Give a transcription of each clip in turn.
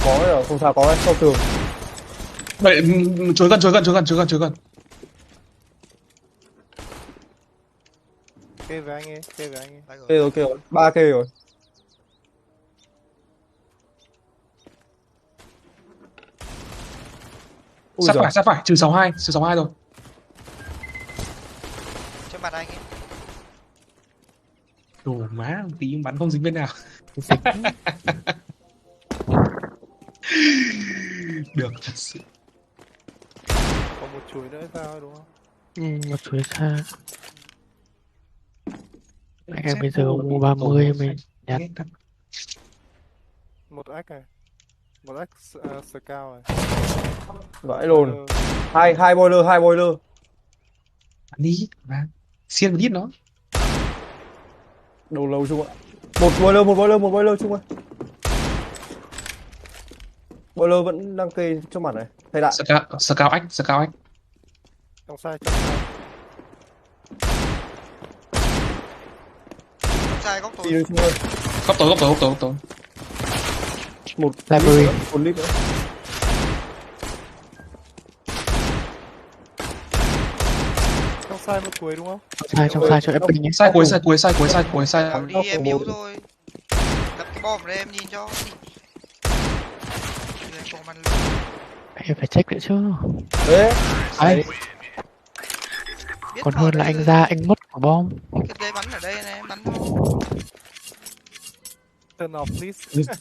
Có rồi, không sao, có đấy, sau tường. Vậy chối gần. Kê với anh ấy, kê với anh ấy. Kê rồi, 3 kê rồi. Ui giời, Sát phải, trừ 62 rồi. Trước mặt anh ấy. Đồ má, tí bắn không dính bên nào. Dịch. Được thật sự. Còn một chuối nữa hay sao đúng không? Một chuỗi xa. Anh em bây giờ mua 30 mình nhặt. Một ách này. Một ách scout này. vãi lồn. Hai boiler. Bắn đi, vàng. Xiên một hit nó. Đầu lâu Trung ạ. Một boiler Trung ơi. Boiler vẫn đang kê cho mặt này. Thay lại. Scout ách. Trong sai. Không sai góc tối. Đi đi Trung ơi. Góc tối. Một Library. một lít nữa. Trong sai một chuối đúng không? Trong sai cho Epic nhé. Sai cuối. Đi em yếu rồi. Đập cái bom đây em nhìn cho. Em không ăn luôn. Em phải check nữa chứ. Đấy. Đấy, Biết còn mở hơn là đây anh rồi. ra anh mất quả bom. Cái dây bắn ở đây này, em bắn thôi. Turn off please.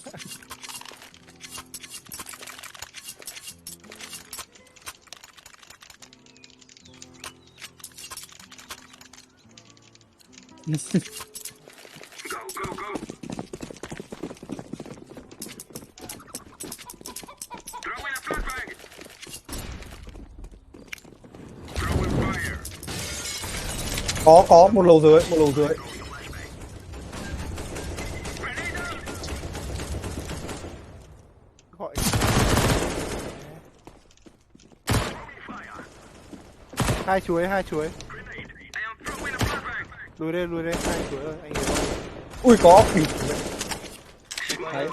Có một lầu dưới. Gọi. Hai chuối. Lùi đây, hai chuối rồi, anh hiểu không? Ui có. Đấy.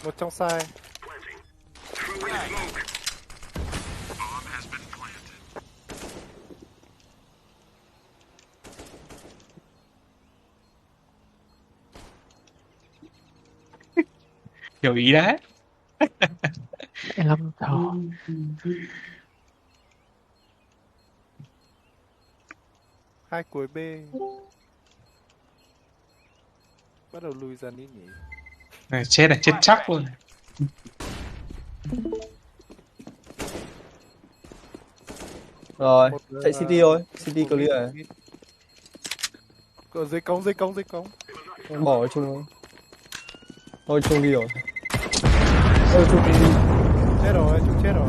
Một trong sai. Hiểu ý đấy. Em lắm thỏ. Hai cuối B. Bắt đầu lùi dần đi nhỉ. Này, chết chắc luôn. Rồi, Một, chạy City thôi. City clear này. Ở dưới cống. Bỏ cái Trung thôi. Thôi Trung đi rồi. Thôi Trung đi. Chết rồi, chúng chết rồi.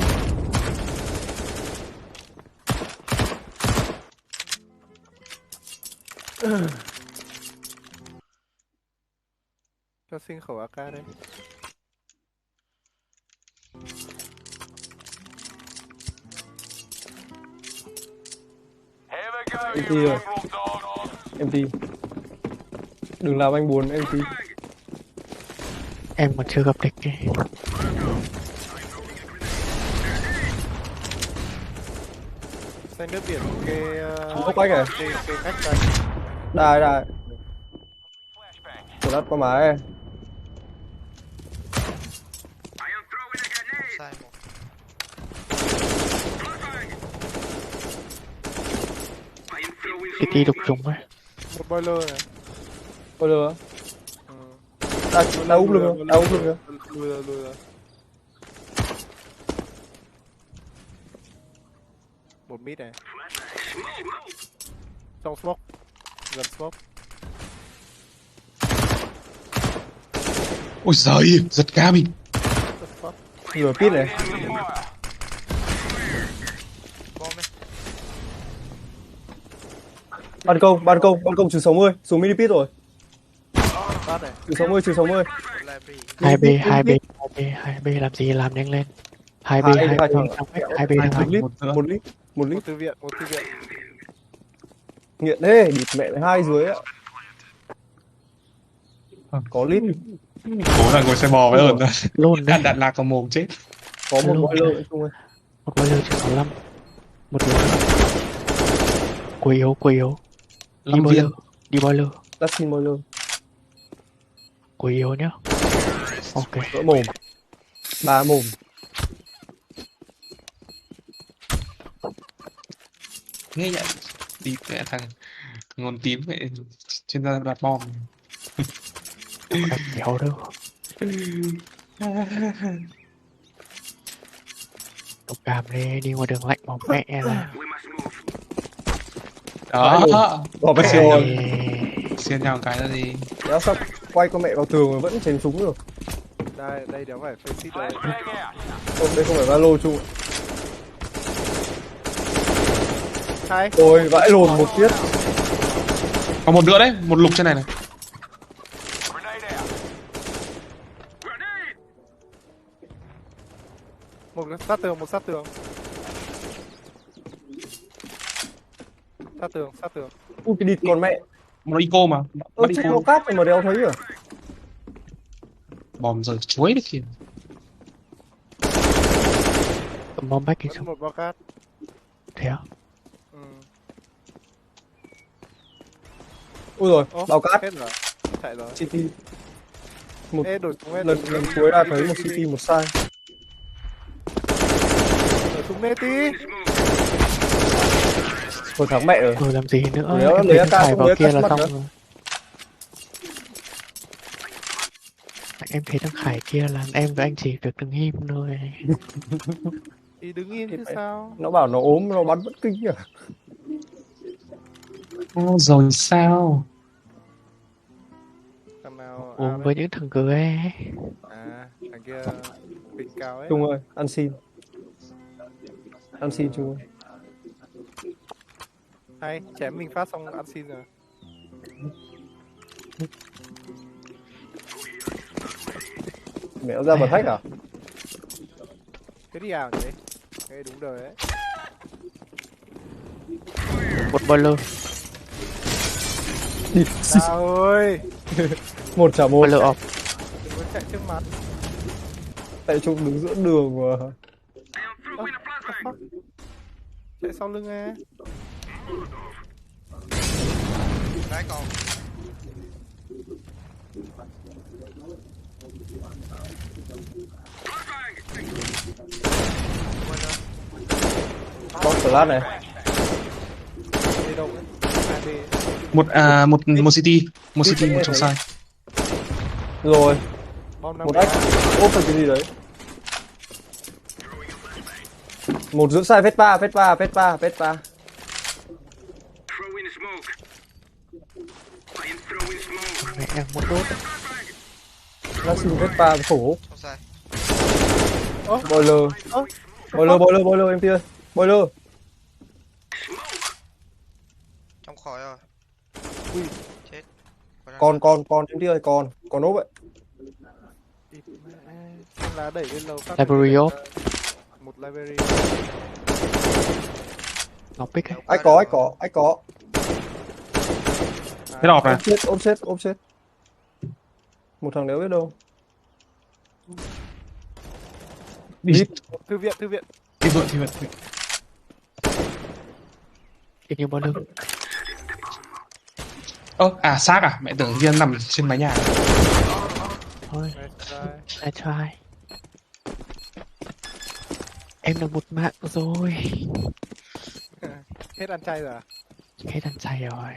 Cho xin khẩu AK đây. MT rồi. MT. Đừng làm anh buồn MT. Em còn chưa gặp địch kì. Xanh nước biển kê Góc bách này. kê cách đây. Đài. Của đất qua má ấy. Sai một. City đục trùng ấy. Một boiler này. Boiler á. Ừ. Đá úp lưng kìa. Lùi rồi. Một mid này. Trong smoke. Gần smoke. Ôi giời, giật ca mình. What the fuck? Nửa pit này. Bom đi. Ban công trừ 60, xuống mini pit rồi. Phát này. Trừ 60. Library. 2B làm gì làm nhanh lên. 2B Hai trong ách, 2B đang một làm lít, một nữa. một lít. Một Một lít. thư viện, một thư viện. Nghiện thế, địt mẹ lại 2 dưới ạ. Có lít, Cố là ngồi xe bò với ơn rồi. Lôn đấy. Ăn đạn lạc vào mồm chết. có một Alo. boiler anh Trung ơi. Một boiler trên 65. Một đứa. Quấy yếu, quấy yếu. Đi 5 boiler. viên. Đi boiler. Last xin boiler. Quấy yếu nhá. Ok. Vỡ mồm. 3 mồm. Nghe nhận. Đi mẹ thằng ngón tím mẹ trên da đặt bom. Không đánh kéo đâu. Đồng cảm đi, đi ngoài đường lạnh bóng mẹ là. Đó. Bỏ vào Xiên rồi. nhau, xiên nhau cái ra đi. Đéo sao quay con mẹ vào tường mà vẫn chém súng được. Đây đéo phải face đấy. Không, đây không phải Valo Trung ạ. Hai. Ôi, vãi lồn một tiết. Còn một nữa đấy, một lục trên này này. Một sát tường, một sát tường. Sát tường, sát tường. Ui, cái địt con mẹ. Nó eco mà. Ơ, Bắt chết eco. nó cát rồi mà đéo thấy à? Bom giờ chuối được kìa. Cầm bom back đi Vẫn xong. một bao cát. Thế á? Ừ. Ui rồi, Ô, bao cát. hết rồi. Chạy rồi. City. Một Ê, đổi súng hết. lần cuối ra thấy một City một sai. Đổi súng nê tí. Thôi thắng mẹ rồi. Rồi làm gì nữa? Nếu Em lấy thấy AK thằng Khải không vào lấy kia cắt là mắt xong nữa. rồi. Em thấy thằng Khải kia là em với anh chỉ việc đứng im thôi. Thì đứng im chứ sao. Nó bảo nó ốm, nó bắn vẫn kinh à. Ô, rồi sao? Thằng nào Uống đấy. với những thằng cưới. À, thằng kia đỉnh cao ấy. Trung ơi, ăn xin. Ăn xin Trung ơi. Hay, chém mình phát xong ăn xin rồi. Mẹ nó ra bật hack à? Cái đi ảo nhỉ? Cái đúng đời đấy. Một boiler. Sao ơi, Một trả một. Boiler off. đừng có chạy trước mặt. Tại Trung đứng giữa đường mà. Ơ, the fuck? Chạy sau lưng e. Đấy còn. Bóc flash này. Đi đâu ấy? À, đi. Một city, một city, một trong sai. Rồi, Bom năm một cái. ách. Ốp phải cái gì đấy. Một giữ sai Vespa. Mẹ em muốn đốt. Nó xin Vespa khổ. Không sai. Boiler. Ơ, Boiler em kia. Boiler. Trong khỏi rồi. Ui. Chết. Còn em kia ơi, còn ốp vậy. địt mẹ. Con lá đẩy lên lầu phát. Library off. Một library. Ngọc pick ấy. Ách có. Cái đọp này. Ốp chết. Một thằng đéo biết đâu. Đi. Thư viện. Đi vượt. Cái như boiler. Ơ, xác à? Mẹ tưởng viên nằm trên mái nhà. Thôi, Right. I try. Em là một mạng rồi. Hết ăn chay rồi à? Hết ăn chay rồi.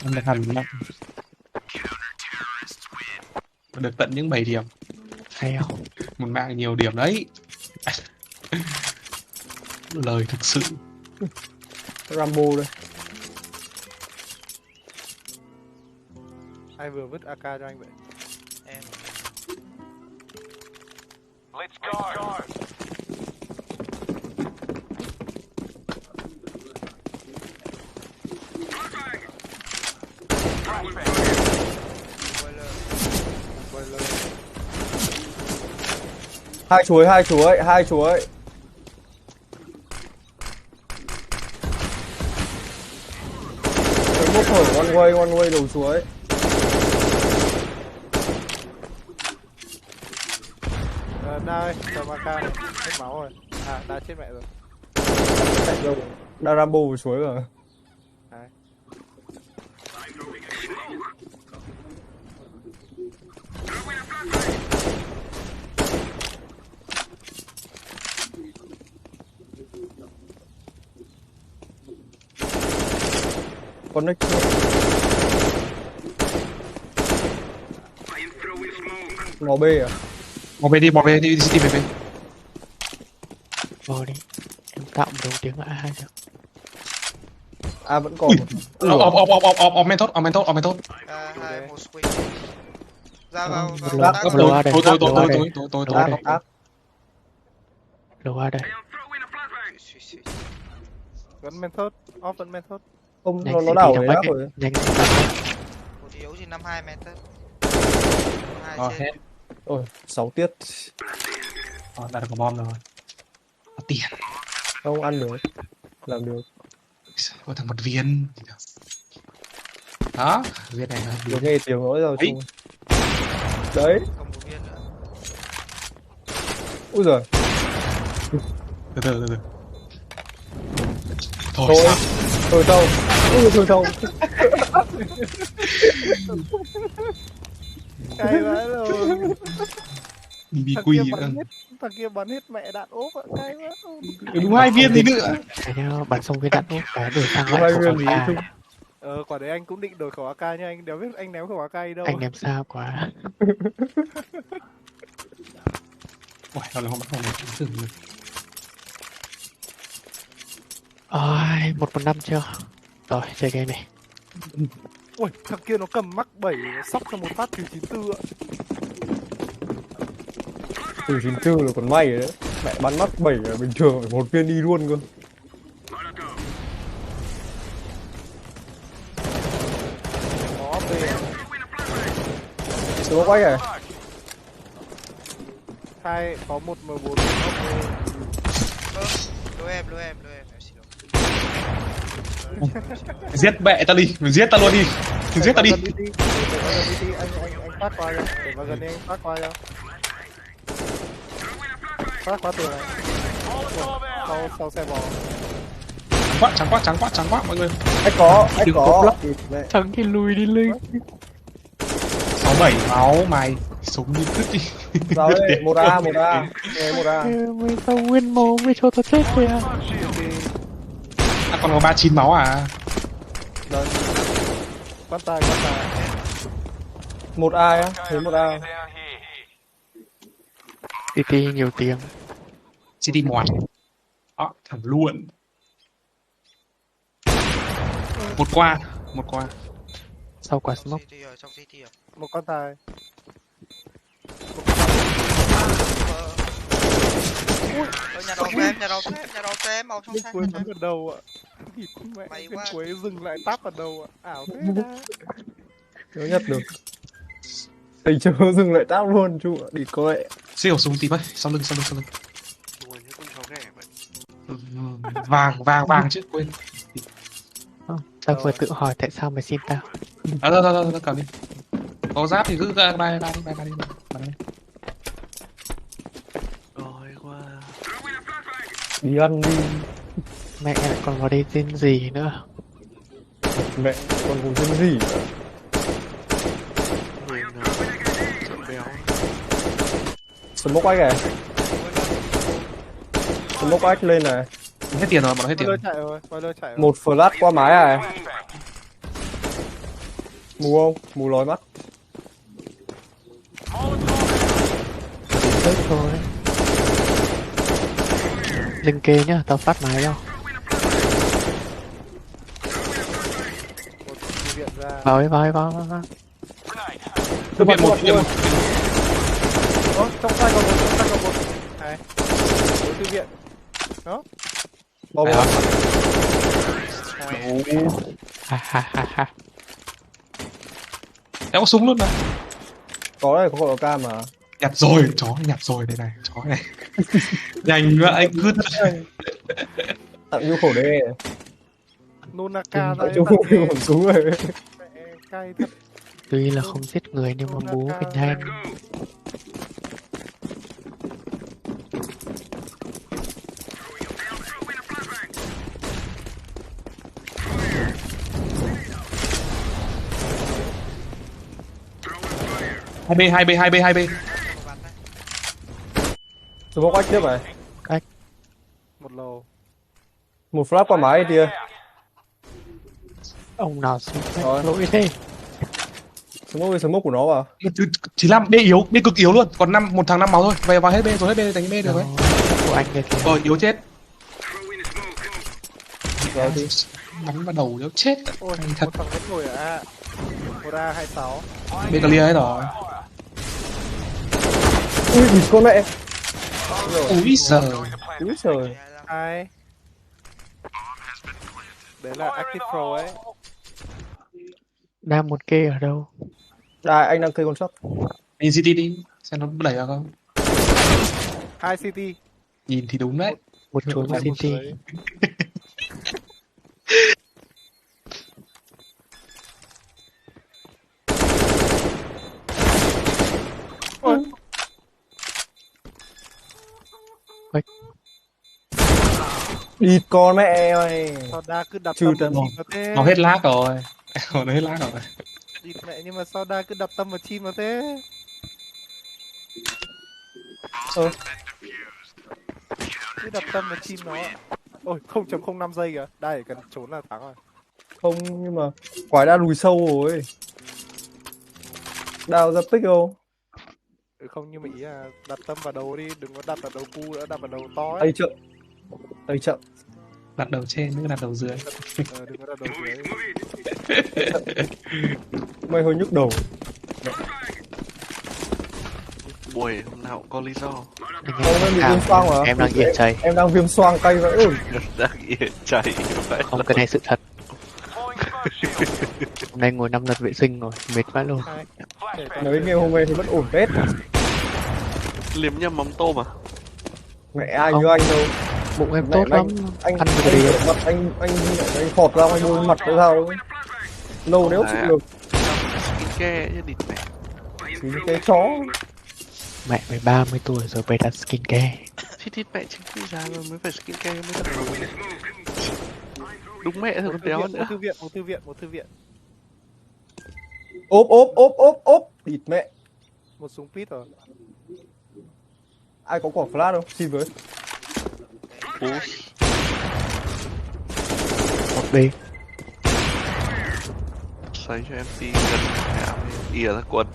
Em được hẳn lắm. Được tận những 7 điểm. Hay không? Một mạng nhiều điểm đấy. Lời thực sự. Rambo đây. Ai vừa vứt AK cho anh vậy? Em. Boiler. Boiler. Hai chuối. Bốc hở one way đầu chuối. Na ơi, cho Maka này, hết máu rồi. À, đã chết mẹ rồi. Chạy đâu? Đã Rambo vào chuối rồi. Đấy. Con nick chưa? Ngó B à? Bỏ về đi City về. Vô đi. Em tạo một đồng tiếng A2 cho. A vẫn còn. Off method. Hai một swing. Ra vào Lắc, tác. lắc, Lầu A đây. Tối. Ác. Lầu A đây. Suy. Vẫn method, off vẫn method. Không, Nhanh nó City đảo trong đấy vách ác ấy. rồi. Nhanh City trong vách. Một yếu gì 52 mét. Hết. Trên. Ôi, 6 tiết. Đã được có bom rồi. Có tiền. Không ăn được. Làm được. Có thằng một viên. Đó, viên này là Được nghe tiếng nói rồi Ấy. chung. Đấy. Còn một viên nữa. Úi giời. từ. Thôi Thôi. sao? Thôi đâu. Thôi đâu. Cay vãi rồi. BB Thằng kia bắn hết mẹ đạn ốp ạ, cay quá. đúng 2 viên gì nữa. Cái nhá, bắn xong viên đạn úp cái đổi sang Hai lại khẩu viên gì AK. chung. Quả đấy anh cũng định đổi khẩu AK nhưng anh đéo biết anh ném khẩu AK đi đâu. Anh ném xa quá. Ôi, nó là không bắt này tưởng được. Ôi, 1-1-5 chưa? Rồi, chơi game này. Ui, thằng kia nó cầm mắc 7 sóc cho một phát từ 94 ạ. Từ 94 là còn may rồi đấy. Mẹ bắn mắt 7 là bình thường phải một viên đi luôn cơ. Nó về Smoke quách này. hai có một M4 Lôi em xin lỗi. Giết mẹ ta đi, mình giết ta luôn đi. Mình giết ta đi. Anh phát qua cho, để vào gần đi anh phát qua cho. Phát qua tường này. Sau xe bò. Trắng quá mọi người. Ách có. Mẹ. Thằng kia lùi đi Linh. 67 máu mày. Sống đi cứt đi. Sao đấy? 1A. Nghe 1A. Mày sao nguyên màu mày cho tao chết kìa. À, còn có 39 máu à? Rồi. Quan tài. 1A á, thấy 1A. TT nhiều tiếng. City mòn. Đó, thằng luôn. Một qua. Sau quả smoke. Trong city rồi. Một quan tài. Nhà đầu xem, màu trong Bên xanh. cuối bắn vào đầu ạ. Thịt mẹ, May bên quá. cuối dừng lại táp vào đầu ạ. Ảo thế ra. Nhớ nhất được. Thầy chưa dừng lại tao luôn chú ạ. Đi coi. Siêu súng tím ấy, sau lưng. Đùa như con chó ghẻ vậy. Vàng chứ, quên. Tao vừa tự hỏi tại sao mày xin tao. Thôi, cầm đi. Có giáp thì cứ bay đi. Rồi qua. Đi ăn đi. Mẹ lại còn vào đây tên gì nữa. Mẹ còn cùng tên gì nữa. Người sợ béo. Smoke quách này. Smoke quách lên này. Hết tiền rồi, bọn nó hết tiền. Boiler chạy rồi. Một flash qua mái này. Mù không? Mù lói mắt. Chết thôi. Linh kê nhá, tao phát máy đâu. Một thư viện ra. Vào. Thư viện một. Trong tay còn một. Này. Đối thư viện. Đó. Bom Phải bom. Ha. Em có súng luôn mà. Có đây, có khẩu AK mà. Nhặt rồi, đây này. chó này nhanh vậy cứ tặng nhu khổ đê Nunaka ra chung mặt một súng rồi. mẹ cay thật. Tuy là không giết người nhưng mà bố Việt Nam. hai b Smoke ách tiếp này. Một lầu. Một flash qua máy kia. Ông nào xuống Rồi. lỗi thế. Smoke của nó vào. 95 B yếu, B cực yếu luôn, còn một thằng 5 máu thôi, về vào hết B rồi, hết B đánh B được đấy. Của anh đây kìa. Rồi yếu chết. Rồi thì Bắn vào đầu yếu chết. Ôi, Anh thật. một thằng vẫn ngồi ở A. Một A26. B clear hết rồi. ui con mẹ. Úi giời. Úi trời. Ai? Đấy là Active Pro ấy. Đang một kê ở đâu? Đây anh đang cây con sóc. Nhìn CT đi, xem nó đẩy vào không. 2 CT. Nhìn thì đúng đấy. Một chuỗi Một City. dưới. Ôi, Địt con mẹ mày. sao đa cứ đặt Trừ tâm tận vào chim nó thế? Nó hết lag rồi. Nó hết lag rồi. Địt mẹ, nhưng mà sao đa cứ đặt tâm vào chim nó thế? Ờ. Cứ đặt tâm vào chim nó. Ôi, 0.05 giây kìa. Đây, cần trốn là thắng rồi. Không nhưng mà quái đã lùi sâu rồi. Đào ra pick không? Ừ, không, nhưng mà ý là đặt tâm vào đầu đi, đừng có đặt vào đầu cu nữa, đặt vào đầu to ấy. Tay chậm. Tay chậm. Đặt đầu trên, mới đặt đầu dưới. Đừng có đặt đầu dưới. Mày hơi nhức đầu. Buổi hôm nào cũng có lý do. Anh Không, em bị viêm xoang mà. Em đang nghiện chày. Em đang viêm xoang tay vậy. Ui. Đang yên chạy vậy. Không, cái này sự thật. Hôm nay ngồi 5 lần vệ sinh rồi, mệt vãi luôn. Hai. Nếu anh em hôm nay thì bất ổn hết. Liếm nhầm mắm tôm à? Mẹ ai như anh đâu. Bụng em Mẹ tốt lắm. Anh Ăn anh cái gì? mặt anh phọt ra anh bôi mặt cái sao ấy. Lâu đéo chịu được. Skincare chứ địt mẹ. Thì cái chó. Mẹ mày 30 tuổi rồi bày đặt skincare. Thì mẹ chính quy già rồi mới phải skincare mới thật rồi. Đúng mẹ thôi còn đéo nữa. Một thư viện. Ốp. Địt mẹ. Một súng pít rồi. Ai có quả flash không? Xin với. Push. Một B. Xoay cho MC gần hẻo ỉa ra quần.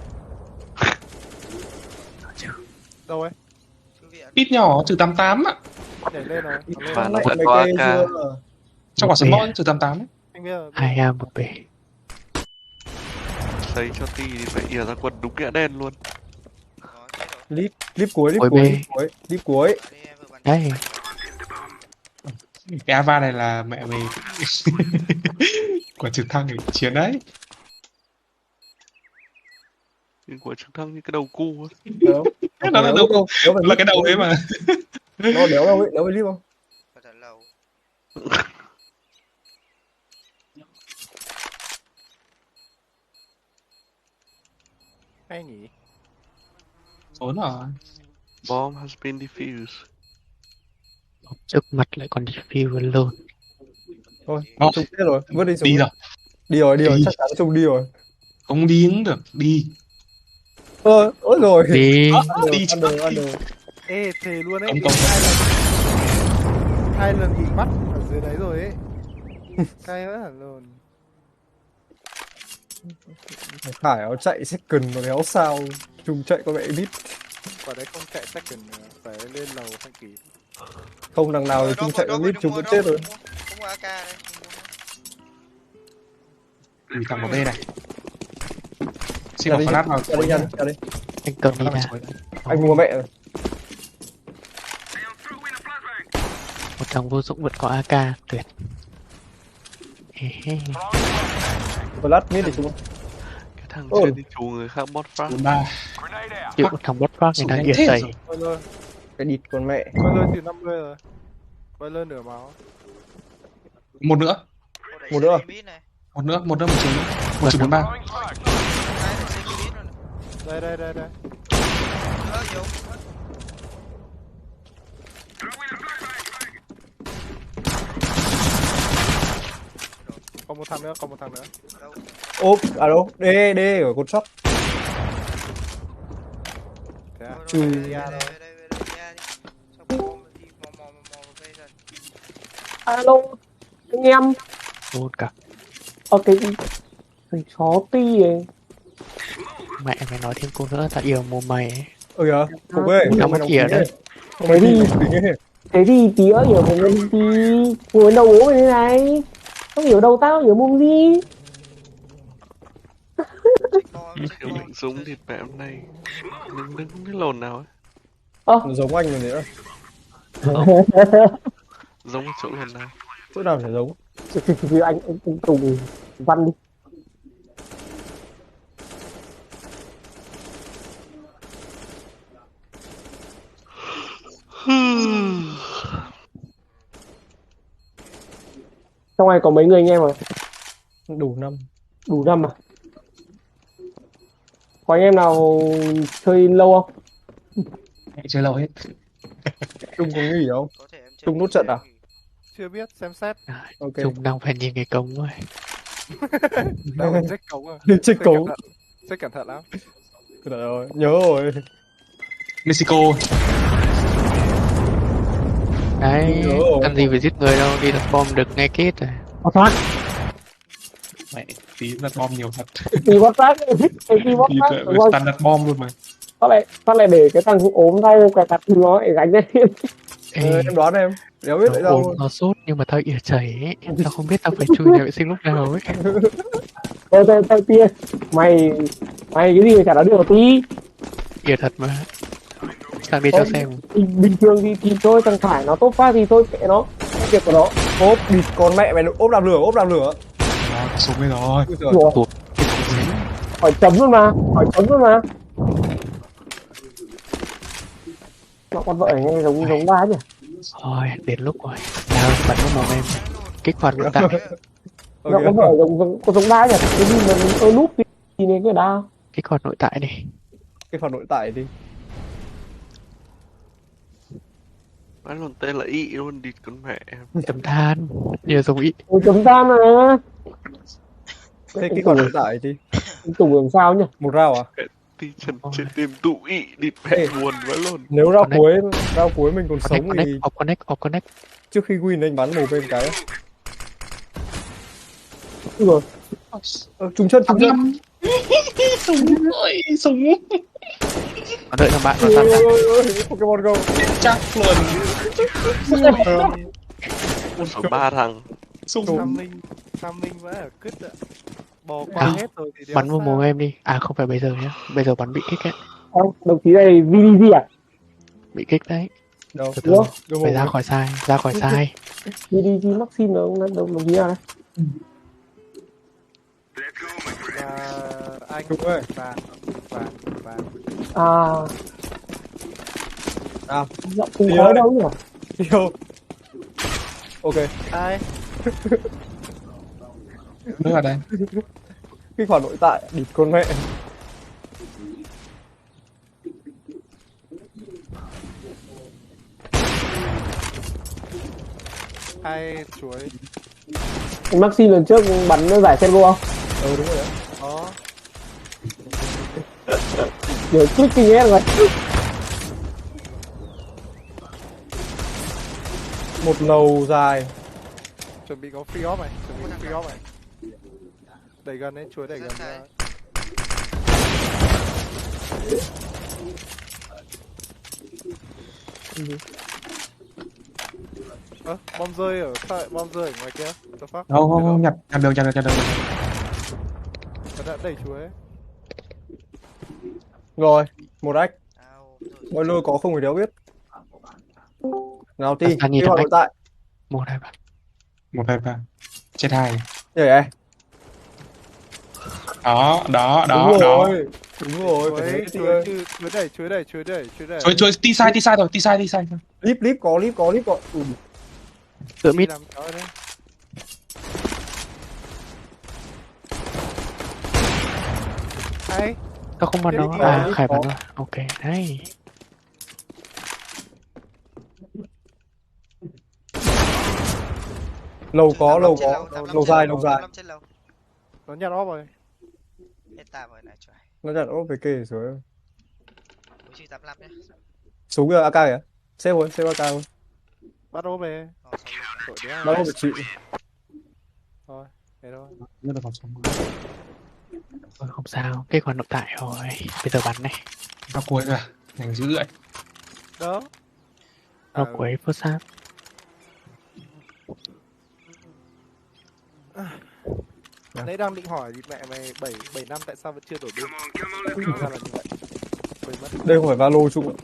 Đâu ấy? Thư viện. Ít nhỏ, trừ 88 á. Nhảy lên rồi. Nó lên. Và nó Mẹ vẫn mày có kê AK. chưa? Trong quả sân bóng trừ 88 ấy. Anh biết rồi. 2A một B. Xoay cho ti thì phải ỉa ra quần đúng nghĩa đen luôn. Đó, chết rồi. Clip cuối. Ôi, Đây em vừa bắn. Đấy. Cái Ava này là mẹ mày. Quả trực thăng để chiến đấy. Nhưng của trực thăng như cái đầu cu á. Đâu. Nó là đâu là cái đầu đấy mà. Nó đéo đâu ấy, đéo clip không? Thật là lâu. Hay nhỉ? Trốn rồi. Bomb has been defused. Trước mặt lại còn defuse luôn. Thôi, Đó. chung chết rồi, vứt đi Đi rồi. Đi rồi, Đi. chắc chắn chung đi rồi. Không đi cũng được, đi. Ôi rồi. Đi. Đi. Ăn đồ. Ê, thề luôn ấy. Công công. Hai lần bị bắt ở dưới đấy rồi ấy. Cay quá hẳn luôn. Khải nó chạy second mà đéo sao. Chung chạy có mẹ biết. Quả đấy không chạy second nữa, phải lên lầu thanh kỳ. Không đằng nào thì chung chạy có biết chung vẫn chết rồi. Không có AK đây. Ui, thằng một B này. Xin Ra một đi, flash vào. ra đi, ra đi. Anh Tuấn đi Flash vào ra. cuối đấy. Anh mua mẹ rồi. Một thằng vô dụng vẫn có AK. Tuyệt. Flash mid thì chung. Cái thằng Ôi. chưa đi chù người khác bot frag. 43. Chịu một thằng bot frag này Súng đang đánh yên thế chày. rồi. Thôi thôi. Cái địt con mẹ. Boiler thì 50 rồi. Boiler nửa máu. Một nữa, Ô, đẩy Một xe nữa. đi mid này. một trường nữa. 1,43. Hai đẩy xe đi mid rồi này. Đây. Vô. Còn một thằng nữa. Đâu? Ốp, à đâu? D ở cột sắt. Thế à? Chui. Về đây, về đây đi. Xong bom đi mò về dần. Alo, anh em, Một cả. cái chó ti ấy. Mẹ mày nói thêm câu nữa tao yêu mồm mày ấy. Kìa, cục ấy. Nó mất kìa đấy. Không phải đi, đỉnh ấy. Thế thì tí nữa hiểu một lần thì ngồi đầu bố mày thế này. Không hiểu đâu tao hiểu mồm gì. Kiểu mình súng thịt mẹ hôm nay. Đứng cái lồn nào ấy. Nó giống anh rồi đấy. Giống cái chỗ lồn nào. Chỗ nào chả giống. Thì anh Tùng văn đi. Trong này có mấy người anh em à? Đủ năm. Đủ năm à? Có anh em nào chơi lâu không? Chơi lâu hết. Trung có nghỉ không? Có thể em chơi Trung nút trận à? Chưa biết, xem xét. Ok. Chúng đang phải nhìn cái cống rồi. Đâu phải check cống à? Check cống. Check cẩn thận lắm. Trời ơi, nhớ rồi. Mexico. Đấy, Nhớ rồi. cần gì phải giết người đâu, đi đặt bom được ngay kết rồi. Có thoát. Mẹ, tí đặt bom nhiều thật. Thì bóp phát. Thì bóp Tí phát. toàn đặt bom luôn mà. Sao lại để cái thằng ốm tay cái cặp nó để gánh lên. Ê, Em đoán em. Đéo biết tại nó sao. ốm, nó sốt nhưng mà tao ỉa chảy ấy. Tao không biết tao phải chui nhà vệ sinh lúc nào ấy. Thôi tia. Mày cái gì mà chả nói được tí. Ỉa thật mà. Sang đi cho xem. Bình thường thì thôi thằng Khải nó tốt phát thì thôi kệ nó. Cái việc của nó. Ốp, địt con mẹ mày ốp làm lửa. Đó, có súng ấy rồi. Ui giời. Ủa, hỏi chấm luôn mà. Nó con vợ nghe giống ba nhỉ. Thôi, đến lúc rồi. Nào, bật vào mồm em. Kích hoạt nội tại. Nó con vợ giống ba nhỉ. Cái gì mà tôi núp thì nên cái đao. Kích hoạt nội tại đi. Cái phần nội tại đi. Má lồn tên là Y luôn, địt con mẹ em. Chấm than. Nhờ dùng ý. Ôi chấm tan mà. Thế cái phần nội tại đi. Tùng làm sao nhỉ? Một rau à? Đi chân trên tìm tụ Y, địt mẹ Ê. buồn má lồn. Nếu rau cuối mình còn sống Connect, thì off connect. trước khi win anh bắn một bên cái. Ui rồi. Trúng chân. Súng ơi, súng. Nó đợi thằng bạn vào Ui, săn ra. Pokemon Go. Chắc luôn. Ở 3 thằng. Súng. Nam Ninh vẫn ở cứt ạ. Bò qua Nào, hết rồi thì đéo bắn vào sao. mồm em đi. À không phải bây giờ nhá. Bây giờ bắn bị kích ấy. Đồng chí này VDG à? Bị kích đấy. Đâu? Từ từ. Vô Phải mồm. ra khỏi sai. VDG Maxim nó đồng chí nào đấy? Và anh Đúng rồi. vàng. À, giọng không có đâu nhỉ? Yêu. Ok. Ai? Nước ở đây. Kích hoạt nội tại. Địt con mẹ. Ai chuối? Maxim lần trước bắn nó giải servo không? Đúng rồi đấy. Có. Để click kinh hết rồi. Một lầu dài. Chuẩn bị có free off này. Đẩy gần đấy, chuối đẩy gần ra. Bom rơi ở ngoài kia. The fuck? Không, nhặt được. Nó đã đẩy chuối ấy. Rồi, một ách. Ao, Boiler có không thì đéo biết. Nào ti, Săn nhìn kích hoạt thằng nội tại. 1, 2, 3. 1, 2, 3. Chết 2. Nhảy này. Đó. Đúng rồi. Đúng rồi, phải thế thì ơi. Chuối đẩy. Chuối tí sai rồi, tí sai. Líp có. Tựa Đi mít. làm chó đấy. Hay. Tao không bắn Thế đâu. thì À, có. Khải bắn rồi. Ok, đấy. Lầu có. Lầu dài. Trên lầu. Nó nhặt off rồi. Hết tạm rồi này trời. Nó chặt ốp về kề rồi. Bố trí 85 nhé. Súng kìa, AK kìa. Xếp AK luôn. Bắt off về. Còn sau lưng. Tội đéo. Bắt ốp phải chịu. Thôi. Thế thôi. Rất là còn sống. Thôi, không sao. Kết quả nội tại rồi. Bây giờ bắn này. Ra cuối kìa, ngành dữ vậy. Đó. Nó cuối first half. Nãy đang định hỏi thì mẹ mày 7 năm tại sao vẫn chưa đổi bên. Hóa ra là như vậy. Quên mất. Đây không phải Valo chung ạ.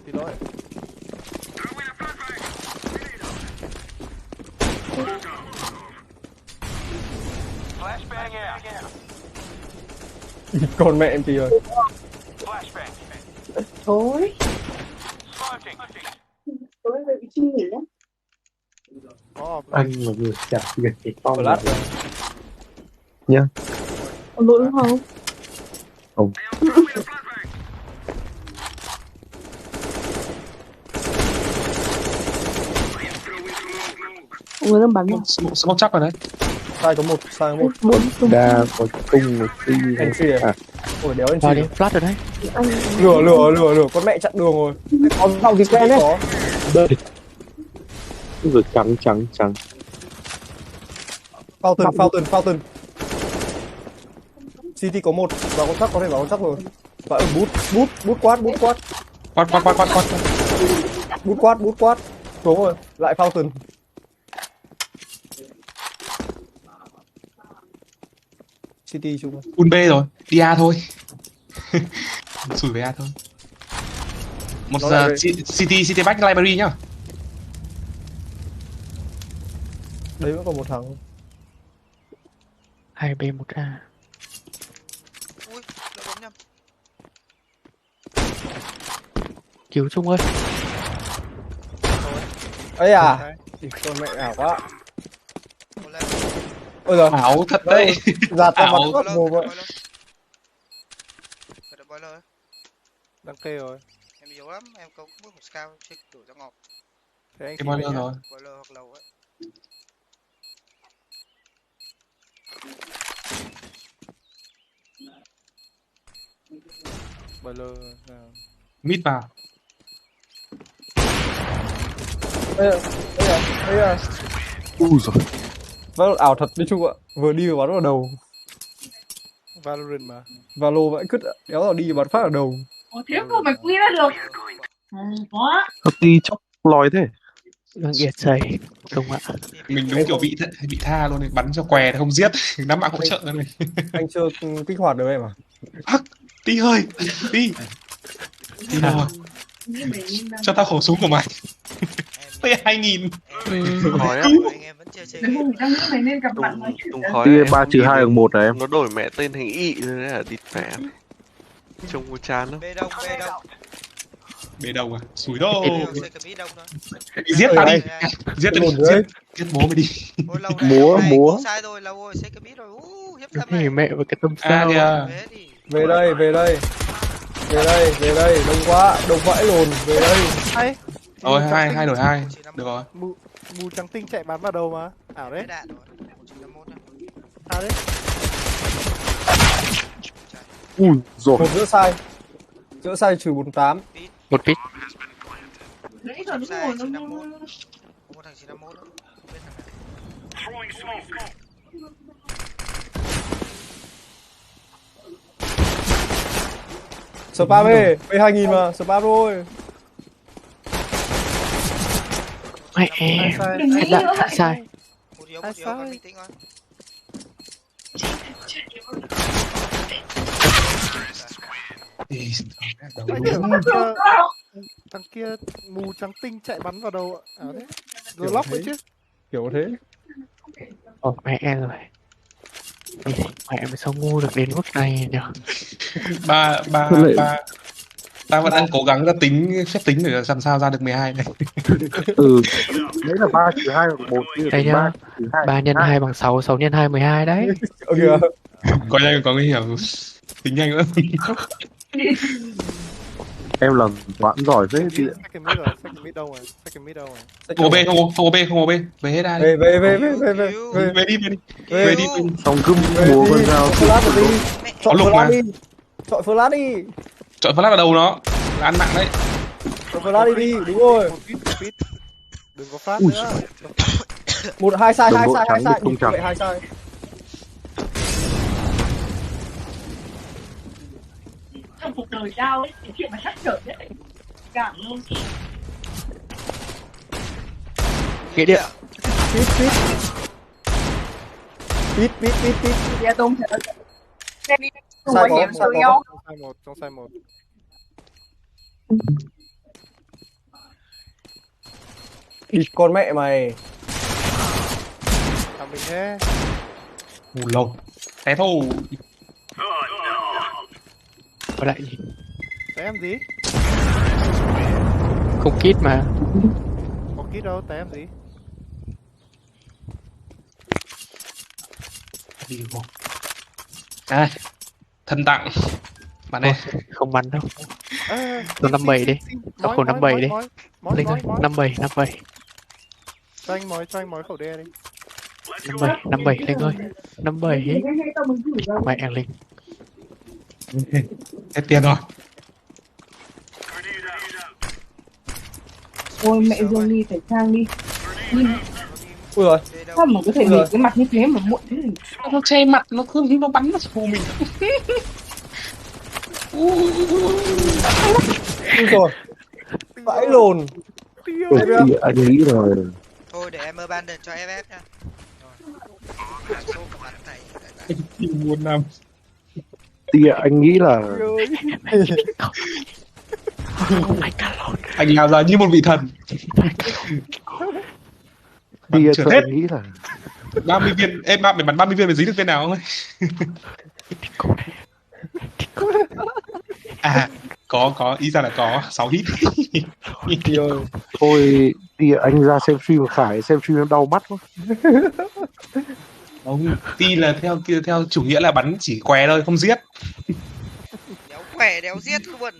Thì lỗi. Còn mẹ em thì ơi. Thôi. Tối về bị suy nghĩ lắm. Có Anh mà vừa chặt việc thì con Flash nhá. Có lỗi không? Không. Người đang bắn mà. Smoke chắc rồi đấy. sai có một. Muốn tung Đa có tung một tí Anh phi à? Ôi đéo anh Rồi đi, phi. flash rồi đấy. anh. Lửa con mẹ chặn đường rồi. Có dòng thì quen đấy. Có. vừa trắng. Fountain. City có một và con chắc có thể vào con chắc rồi. Và ở bút quát. Bút quát. Xuống rồi, lại Fountain. City chung rồi. Full B rồi, đi A thôi. Sủi về A thôi. Một Nó giờ lại City Back Library nhá. Đấy vẫn còn một thằng. 2B1A. Ui, lỡ bấm nhầm. Cứu Trung ơi. Ấy à? Con mẹ ảo quá. Một lần. Ôi giời. Ảo thật đấy. Giạt ra mặt Ảo. góc mồm vậy. Phải được boiler. đang kê rồi. Em yếu lắm, em có mỗi một scout chưa đủ ra ngọt. Thế anh Cái xin boiler về nhá. rồi. Boiler hoặc lầu ấy. Boiler. Mid vào. Ây à. Ui rồi. Vâng, ảo thật đi chung ạ. Vừa đi vừa bắn vào đầu. Valorant mà. Valo vậy cứt đéo nào đi bắn phát ở đầu. Ủa, thiếu cơ mày quy ra được. Có. Hợp đi chóc lòi thế. Vâng, yên xây. Đúng ạ. Mình đúng kiểu bị tha luôn này, bắn cho què không giết. Nắm mạng hỗ trợ này. Anh chưa kích hoạt được em à? Tí ơi, đi đâu rồi? Cho tao khẩu súng của mày. P2000. Khói á. Anh em vẫn chưa chơi Đừng game. không đang nghĩ mày nên gặp bạn nói chuyện. Tung khói Tia này, 3 em trừ nghĩ 2 được. bằng 1 này em. Nó đổi mẹ tên thành ị rồi đấy hả? Địt mẹ. Trông có chán lắm. Bê đông. Bê đầu à? Sủi đâu. Bê đông, xe cầm ít đông thôi. Giết tao đi. Đây, Giết Buồn tao đấy. đi. Giết bố mày đi. ôi, lâu này, lâu này, cứu sai rồi, lâu rồi, xe cầm ít rồi. Hiếp lắm Thì này. mẹ với cái tâm À sao. kìa. Về đi. Về đây, đông quá, đông vãi lồn, về đây. Hay. Rồi, hai đổi hai. Được rồi. Mù trắng tinh chạy bắn vào đầu mà. Ảo đấy. Cái đạn rồi. 151 nhá. Ảo đấy. Ui rồi. Một giữa sai trừ 48. Một pít. Nãy giờ đúng Sai, rồi, 951. nó... Có một thằng 951 nữa. Không biết thằng nào. Spam ê, P2000 mà, spam rồi. Mẹ. Đừng nghĩ Dạ, nữa vậy. sai. Một yếu, còn bình tĩnh thôi. Thằng kia mù trắng tinh chạy bắn vào đầu ạ. Ảo đấy. Rồi lóc đấy chứ. Kiểu thế. Ồ, mẹ rồi. Mẹ mày sao ngu được đến mức này nhở? ba ba Thế lại- ba ta vẫn đang cố gắng ra tính phép tính để làm sao ra được 12 này. Ừ. Đấy là 3 trừ 2 bằng 1 chứ Đây nhá, 3 trừ 2 3 nhân 2 bằng 6, 6 nhân 2 12 đấy. Ở kìa. Có nhanh có nguy hiểm, tính nhanh nữa. Em làm toán giỏi thế chị ạ. Second mid rồi, second mid đâu rồi, second mid đâu rồi. Không có B, không có B, không có B, về hết ai đi. Về về Về đi, về đi, về về đi. Xong cứ múa con dao flash rồi đi. Có Chọn lục flash mà. đi. Chọn flash đi. Chọn flash vào đầu nó, là ăn mạng đấy. Chọn flash đi, đúng rồi. Một pit. Đừng có flash Ui. nữa. Một hai sai, Đồng hai đội sai, hai trắng sai. thì không Đúng trắng. vậy, hai sai. Trong cuộc đời tao ấy, cái chuyện mà chắc trở đấy. Cảm luôn. Nghĩa địa. Pit. Pit. Dạ tôm thật. Sai Cùng có, bảo hiểm sai từ có. nhau. Trong sai một. Địt con mẹ mày. Thằng mình thế. Ngủ lâu. Thế thôi. Có lại gì? Té em gì? Không kít mà. Có kít đâu, té em gì? Đi vô. À, thân tặng. Bạn ơi. Không bắn đâu. Ê, Tôi 57 đi. Tao khổ 57 đi. Mói, Lên rồi, 57, 57. cho anh mói khẩu đe đi. 57, 57 lên ơi. 57. Mẹ ăn lên. Hết tiền rồi. Ôi mẹ Dương đi phải sang đi. Nhìn Ui rồi. sao mà có thể bị cái mặt như thế mà muộn thế này. Nó che mặt, nó không, nó bắn vào phù mình. Ui rồi. Vãi lồn. Ôi, thì anh nghĩ là Thôi để em abandon cho FF nha. Rồi. Số của bắn này. Muốn năm. tia anh nghĩ là Oh my god. Anh làm ra như một vị thần. Bắn tia trượt cho hết anh nghĩ là 30 viên. Em bạn mày bắn 30 viên mày dính được viên nào không ấy? À, có, ý ra là có 6 hit. Rồi. thôi tia anh ra xem stream Khải xem stream em đau mắt quá. Không, ti là theo chủ nghĩa là bắn chỉ què thôi, không giết. Đéo khỏe, đéo giết luôn.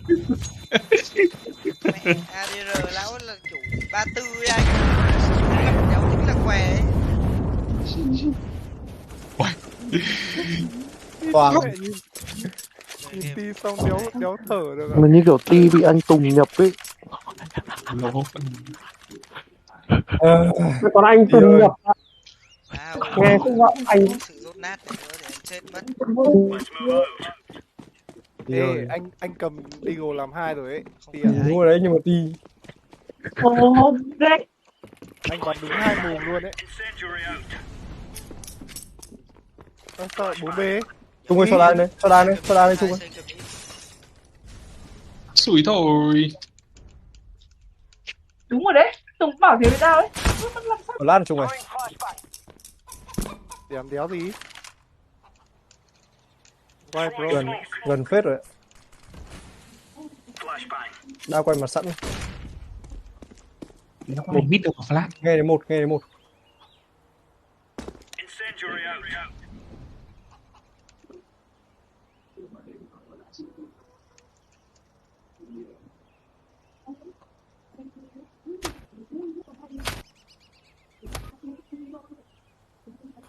Mẹ ADR lão là chủ 34 ấy anh. Đéo tính là khỏe ấy. Toàn. Nhìn ti xong đéo thở được à? Mà như kiểu ti bị anh Tùng nhập ấy. Còn anh Tùng nhập Wow. nghe không gọi anh. Sự rốt nát này nữa để em chết mất. Ê, anh cầm Eagle làm 2 rồi ấy. Ti à? Đúng rồi đấy, nhưng mà ti. Ồ, đấy. Anh bắn đúng 2 mồm luôn ấy. Sao lại 4B ấy? Trung ơi, cho đan đây, Trung ơi. Sủi thôi. Đúng rồi đấy. Tùng bảo thế với tao đấy. Flash Trung ơi. Đéo đéo gì? Quay bro. Gần phết rồi. Đao quay mặt sẵn. Nó có một mít đâu mà flash. Nghe đến một.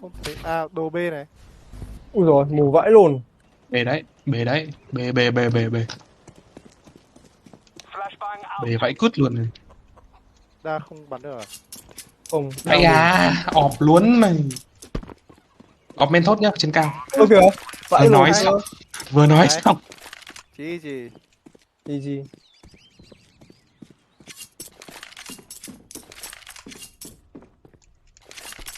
Không thấy. À, đồ B này. Ui rồi, mù vãi lồn. Bề đấy. Bề vãi cút luôn này. Đa không bắn được à? Không. Ây à, ọp luôn mày. Ọp men thốt nhá, trên cao. Ôi kìa. Vãi Vừa lồn. nói xong. Vừa nói Đấy. xong. Gì? GG.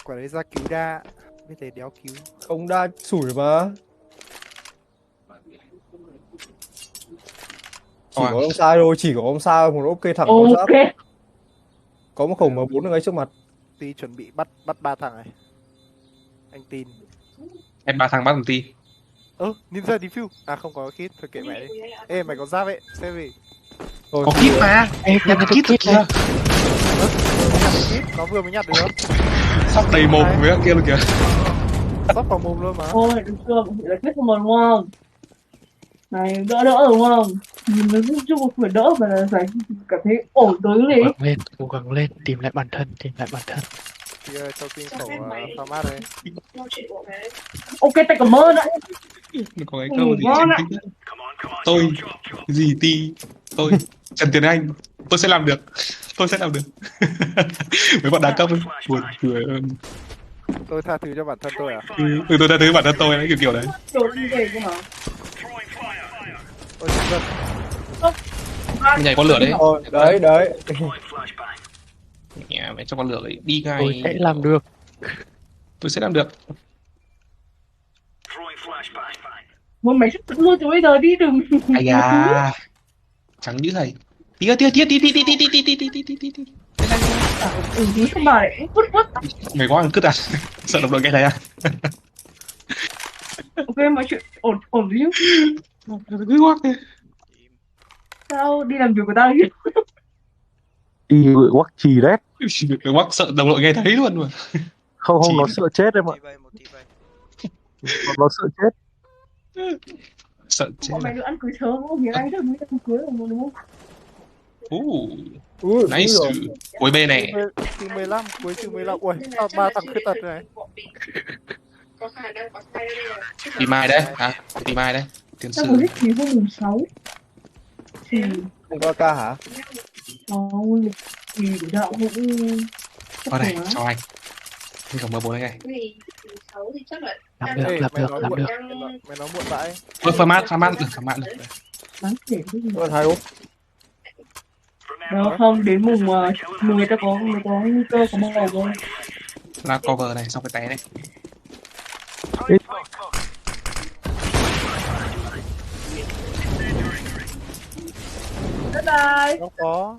Quả đấy ra cứu đa. Biết thế đéo cứu. Không đa sủi mà. Chỉ có ông sai thôi, chỉ có ông sai một ok thẳng có Ok. giáp. Có một khẩu M4 ở ngay trước mặt. Ti chuẩn bị bắt 3 thằng này. Anh tin. Em ba thằng ti. Ninja defuse. À không có kit, thôi kệ mẹ đi. Ê mày có giáp ấy, xem đi. Thôi, Có kit mà. Em Nhặt nhặt kit kit kìa. này. Nó vừa mới nhặt được không? Sóc đầy mồm với cái kia luôn kìa. Sắp vào mồm luôn mà. Ôi, được chưa? Bị là kết một đúng không? Này, đỡ đỡ đúng không? Nhìn nó giúp cho một phải đỡ và là phải cảm thấy ổn tới đi. Cố gắng lên, tìm lại bản thân, tìm lại bản thân. Thì cho kinh khẩu pha mát đây. Ok, tay cảm ơn ạ. Có cái câu gì trên thích nhất. Tôi gì ti tôi Trần Tiến Anh, tôi sẽ làm được, tôi sẽ làm được. Mấy bọn đa cấp ấy, buồn cười hơn. Tôi tha thứ cho bản thân tôi à? Tôi đã thấy bản thân tôi đấy, kiểu kiểu đấy. Đồ đi về cơ hả? Tôi chỉ cần Mình nhảy con lửa đấy. Đấy. Nhảy mày cho con lửa ấy đi ngay. Tôi sẽ làm được. Tôi sẽ làm được. Một mày sắp luôn từ bây giờ đi đừng. Ai da, trắng như thầy. Tí. Tí không bà lại vứt. Mày có ăn cứt à? Sợ đồng đội nghe thấy à? Ok, mọi chuyện ổn chứ. Cứ ngoắc thế. Sao đi làm việc của tao chứ? đi gửi quắc chì đấy. Cái ngoắc sợ đồng đội nghe thấy luôn mà. Không Chì. nó sợ chết em ạ. Một tí vậy. Nó sợ chết. Sợ chết. Bọn mày được ăn cưới sớm không? Hiện nay được mới ăn cưới rồi đúng không? Nice. Cuối B này. từ 15, cuối từ 15. Ui, sao 3 thằng khuyết tật này? Đi mai đấy hả? Đi mai đấy. Tiến Tao sư. có thích gì hôm mùng 6 thì Không có ca hả? thôi thì để đạo cũng Ở đây, cho anh. Anh cầm M4 này. Làm Ê, được, làm được. Mày nói muộn vãi. Format được. đáng kể cái gì. Có hai úp. Đó, không đến mùng người ta có nguy cơ có màu rồi. Là cover này, xong cái té này. Bye bye. Không có.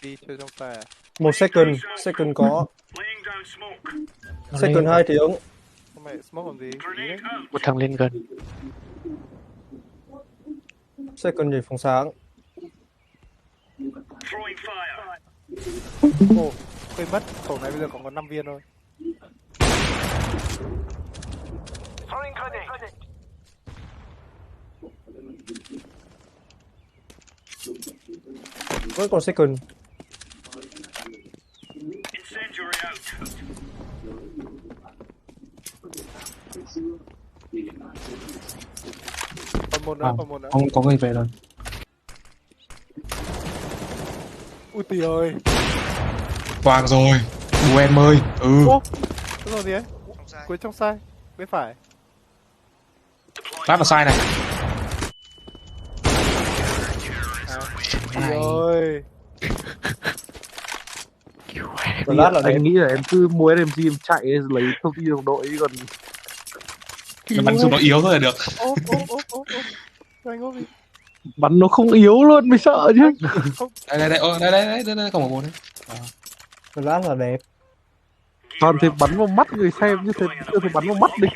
Đi chơi trong xe à? Một second có. Nó Second lên. 2 tiếng. Không mày smoke làm gì? Đi đấy. Một thằng lên gần. Second nhảy phòng sáng. Ồ, quên mất. Khẩu này bây giờ còn có 5 viên thôi. Vẫn còn second. Còn một nữa, còn một nữa. Không có người về rồi. Ui tì ơi. Quang rồi. Bố em ơi. Ô, cái rồi gì ấy? Không sai. Cuối trong sai. Bên phải. Lát vào sai này. Tì ơi. Còn lát là Anh đẹp. nghĩ là em cứ mua SMG em chạy lấy thông tin đồng đội còn Nó bắn dùng nó yếu thôi là được. Ô. Cho anh ốp đi. bắn nó không yếu luôn mới sợ chứ. Không. Đây, còn một đấy. Còn lát là đẹp. Toàn thì bắn vào mắt người xem chứ chưa thì bắn vào mắt đi.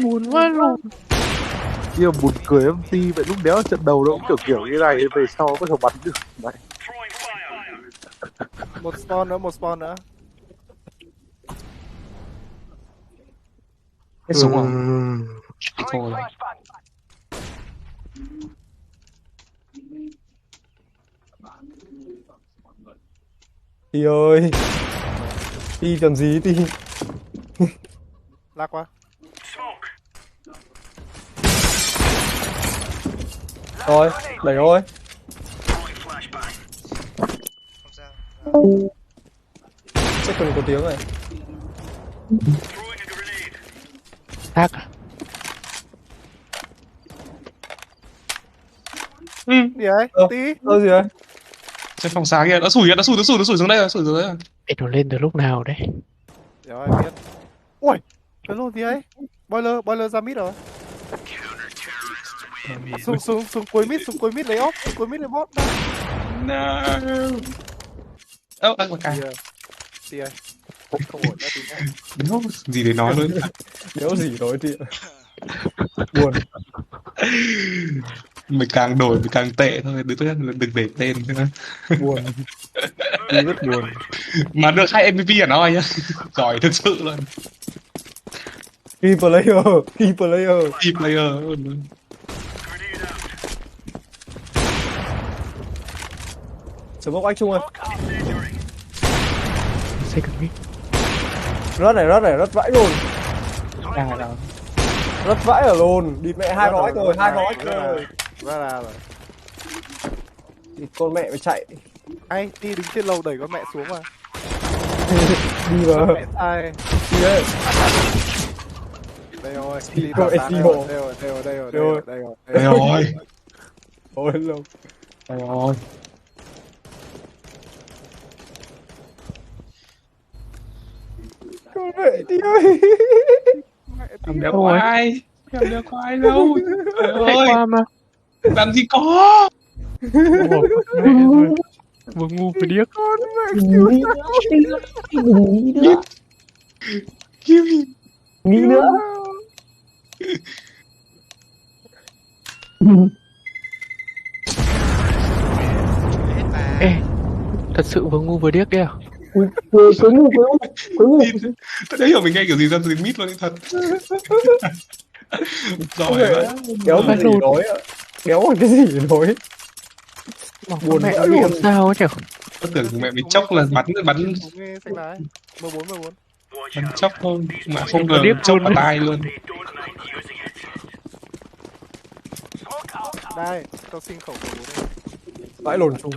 Buồn quá luôn. Nhưng mà buồn cười em ti vậy lúc đéo trận đầu nó cũng kiểu như này về sau có thể bắn được. Đấy. Một spawn nữa. Hết súng rồi. Thôi. Ti ơi. Ti làm gì Ti? Lạc quá. Rồi, đẩy thôi. Không sao. Second có tiếng này. Khác à? Gì ấy? Ờ. Tí. Gì đấy? Trên phòng xá kia, nó sủi xuống đây, sủi xuống đây. Ê, nó lên từ lúc nào đấy? Rồi biết. Ui, cái lô gì ấy? Boiler ra mid rồi. Xuống cuối mid lấy ốp, cuối mid lấy bot. No. Ơ, một cái. Tia. Không ổn nữa tí nữa. Đéo gì để nói luôn. Đéo gì nói chị ạ. Buồn. Mình càng đổi mình càng tệ thôi, đừng để tên nữa. Buồn. Đi rất buồn. Mà được 2 MVP à nói nhá. Giỏi thực sự luôn. Key player. Key player. Key player. Smoke anh Trung ơi. Second mid. Rớt vãi luôn. À đó. Rớt vãi ở luôn. Đi mẹ 2 gói rồi, 2 gói rồi. Ra là rồi. Thì con mẹ phải chạy. Anh đi đứng trên lầu đẩy con mẹ xuống mà. Đi vào. Mẹ sai. Đi đây. Đây rồi. Đây rồi. Ôi lâu. Đây rồi. Con mẹ đi ơi. Em đéo có ai. Em đéo có ai đâu. Trời ơi. Qua mà. Làm gì có. Vừa ngu vừa điếc. Đừng nghĩ nữa. Nghĩ nữa. Hết bà. Ê, thật sự vừa ngu vừa điếc đấy à? Cuối ngu. Tôi đã hiểu mình nghe kiểu gì ra từ mít luôn thật. Giỏi vậy. Đéo cái gì nói ạ. Đéo cái gì nói. Buồn mẹ nó làm sao ấy nhỉ? Tôi tưởng mẹ mình chốc là bắn Nghe xanh lái. 14. bắn chốc thôi mà không ngờ chốc vào tai luôn. Đây, tao xin khẩu 14 đây. Vãi lồn Trung.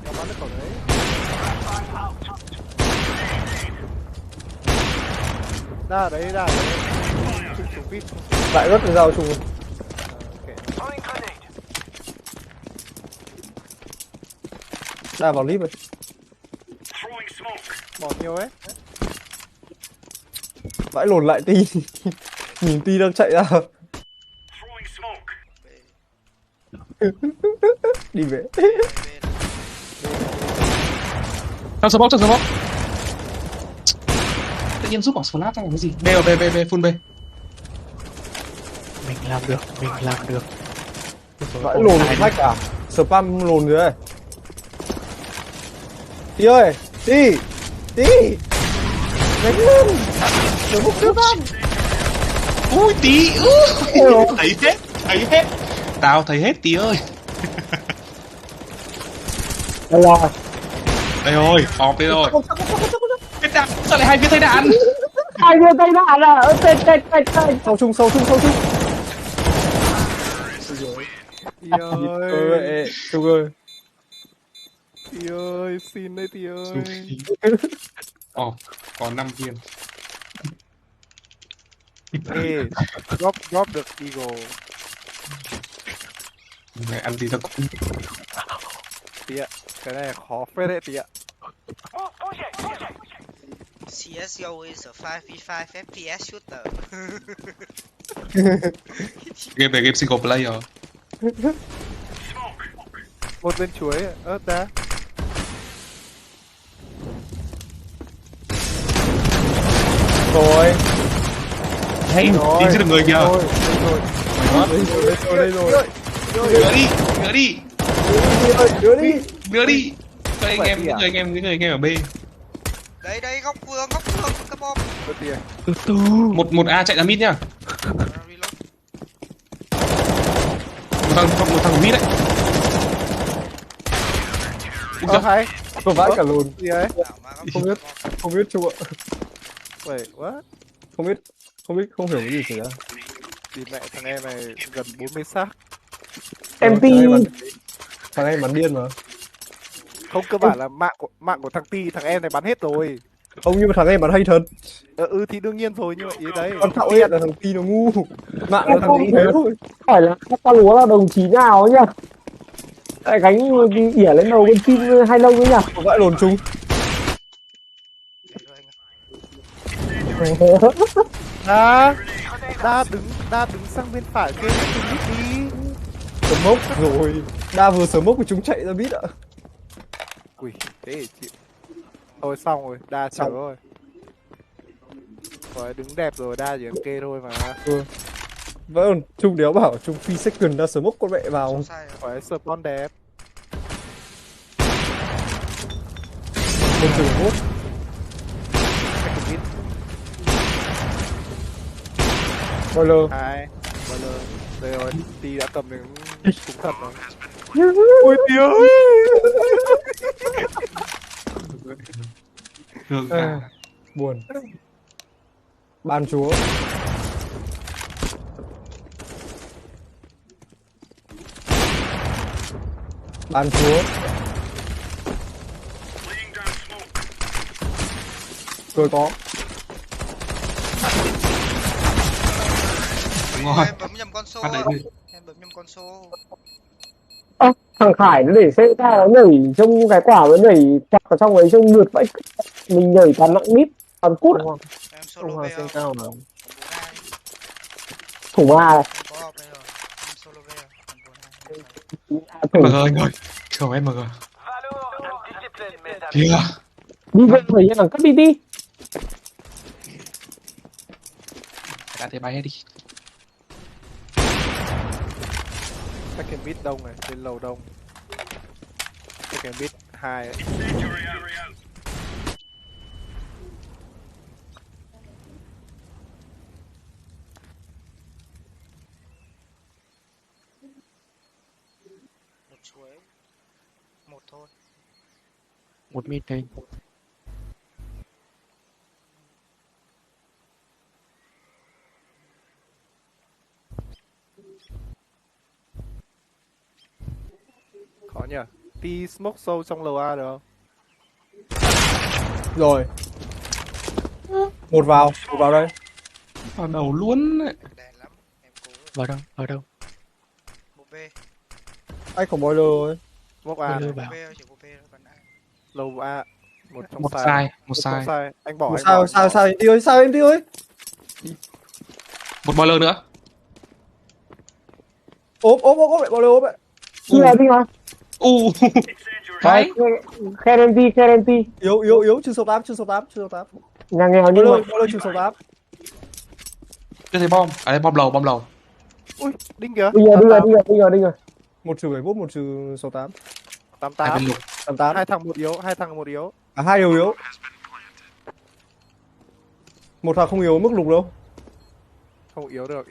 Tao bắn được khẩu đấy. Ra đấy. Trung vít. Lại rất là giao Trung. Đa vào lip rồi. Bỏ nhiều ấy. Vãi lồn lại Ti. Nhìn Ti đang chạy ra. Đi về. Trong smoke. Tự nhiên giúp bỏ flash ra làm cái gì? B full B. Mình làm được. Vãi lồn hack à? Spam lồn rồi đây. Ti ơi, Ti. Đánh lên. Đừng bốc chưa con. Ui Tí. Thấy hết. Tao thấy hết Tí ơi. Đây rồi. Đây rồi, họp đây rồi. Hết đạn, sao lại 2 viên thay đạn? 2 viên tay đạn à? Tên. Sau Trung. Tì ơi. Trung ơi. Tì ơi, xin đấy Tì ơi. Còn 5 viên. Ê, drop được Eagle. Mẹ ăn gì tao cũng. Tì ạ, cái này khó phết đấy Tì ạ. CSGO is a 5v5 FPS shooter. Game này game single player. Một bên chuối, ớt đá. Rồi. Hey, đi giết được người kìa. Đây rồi. Đưa đi. Các anh em ở B. Đây góc vương các bom. Từ từ. Một A chạy ra mid nhá. Một thằng mid đấy. Hay. Có vãi cả lồn. Gì ấy? Không biết Trung ạ. Wait, what? Không hiểu cái gì xảy ra. Thì mẹ thằng em này gần 40 xác. Em Ti. Thằng em bắn điên mà. Không, cơ bản là mạng của thằng Ti, thằng em này bắn hết rồi. Không, nhưng mà thằng em bắn hay thật. Thì đương nhiên thôi, nhưng mà ý đấy. Con thạo hết là thằng Ti nó ngu. Mạng là thằng cũng thế thôi. Hỏi là các con lúa là đồng chí nào ấy nhỉ? Lại gánh ỉa lên đầu bên chim hay lông ấy nhỉ? Có vãi lồn Trung. Đa đứng sang bên phải kia cái mít đi. Sớm mốc rồi. Đa vừa sớm mốc của chúng chạy ra biết ạ. Ui, thế thì chịu. Thôi xong rồi, Đa chở Xong. rồi. Rồi đứng đẹp rồi, Đa chỉ cần kê thôi mà. Vâng, Trung đéo bảo Trung phi second đã sớm mốc con mẹ vào. Sai rồi. Phải spawn đẹp. Một chừng hút. Second mid. Boiler. 2. Boiler. Đây rồi, T đã cầm đến súng thật rồi. Ôi tiêu. Được Buồn. Ban chúa. Ban chúa. Tôi có. ngon. Em bấm nhầm con số. Bắt đấy đi. Em bấm nhầm con số. Thằng Khải nó để xe ra nó nhảy trong cái quả nó nhảy chặt vào trong ấy trong mượt vậy. Mình nhảy toàn nặng mít toàn cút. Em solo Hoa về sen không? cao mà. Thủ ba này. Em có họp đây rồi. Em solo về rồi. Thủ MG anh ơi. Chờ em MG. Kìa. đi về thời gian đẳng cấp đi. Đã thế bay đi. Second mid đông này, bên lầu đông. Second mid 2 ấy. Một chuối. Một thôi. Một mid đây. Khó nhỉ? T smoke sâu trong lầu A được không? Rồi. Một vào đây. Vào đầu luôn. Đèn lắm. Em cố. Vào đâu? Vào đâu? Một B. Anh có boiler rồi. Smoke A này. Boiler. Một B thôi, chỉ một B thôi. Còn ai? Lầu A. Một trong Một sai. sai, một Một trong sai. sai. Anh bỏ, anh Sao bỏ. sao sao em đi ơi, sao em đi ơi. Một boiler nữa. Ốp lại boiler ốp lại. Đi mà đi mà. Cái. Khen em đi. Yếu chưa số 8. Nhà nghèo nhưng mà Boiler chưa số 8. Chưa thấy bom. À đây bom lầu. Ui, đinh kìa. đi rồi. Một trừ 71, một trừ số 8. Hai 88. bên lục. 88. Hai thằng một yếu. À hai yếu. Một thằng không yếu mức lục đâu. Không yếu được.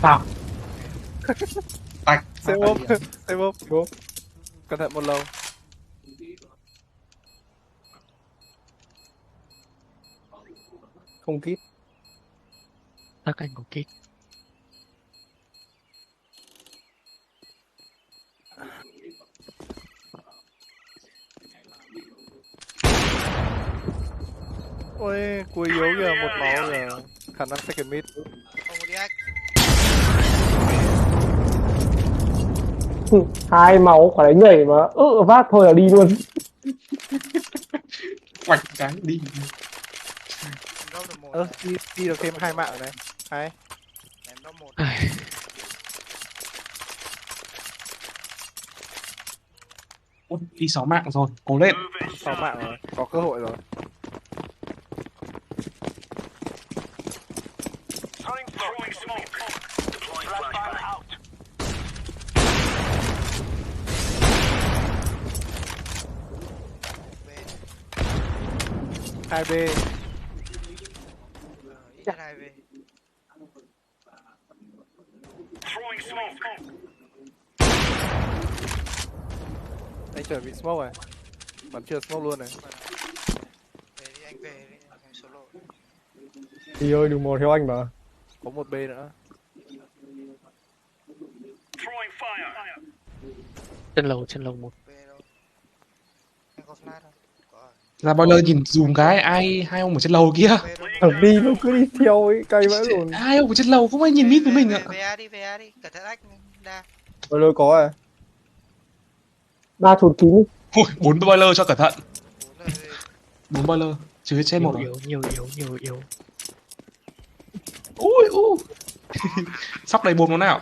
Tạch. Save ốp. Cẩn thận một lầu. Không kít. Các anh có kit. Ôi, cuối yếu kìa, một máu kìa. Khả năng second mid. Không có đi hack. hai máu khỏi đấy nhảy mà vác thôi là đi luôn. Quạch cái đi. Em râu được một. Đi được thêm 2 mạng này. 2. Em râu một. Ui, đi 6 mạng rồi. Cố lên. 6 mạng rồi. Có cơ hội rồi. B. 2B. Ít nhất 2B. Anh chuẩn bị smoke này. Bắn chưa smoke luôn này. Về đi, anh về đi. Em solo. Đi ơi, đừng mò theo anh mà. Có một B nữa. Trên lầu một. B đâu. Em có flash không? Có rồi. Ra boiler nhìn dùm cái. Ai hai ông ở trên lầu kia. B đâu. Thằng đi nó cứ đi theo ấy, cay vãi luôn. Hai ông ở trên lầu không ai nhìn mít với mình ạ. Về A đi. Cẩn thận ách. Đa. Boiler có à? Đa chụp kín đi. Ui, 4 boiler cho cẩn thận. Bốn rồi. 4 boiler. Chưa hết chết Nhiều một rồi. yếu. Ui u. Sắp đầy bồn nó nào.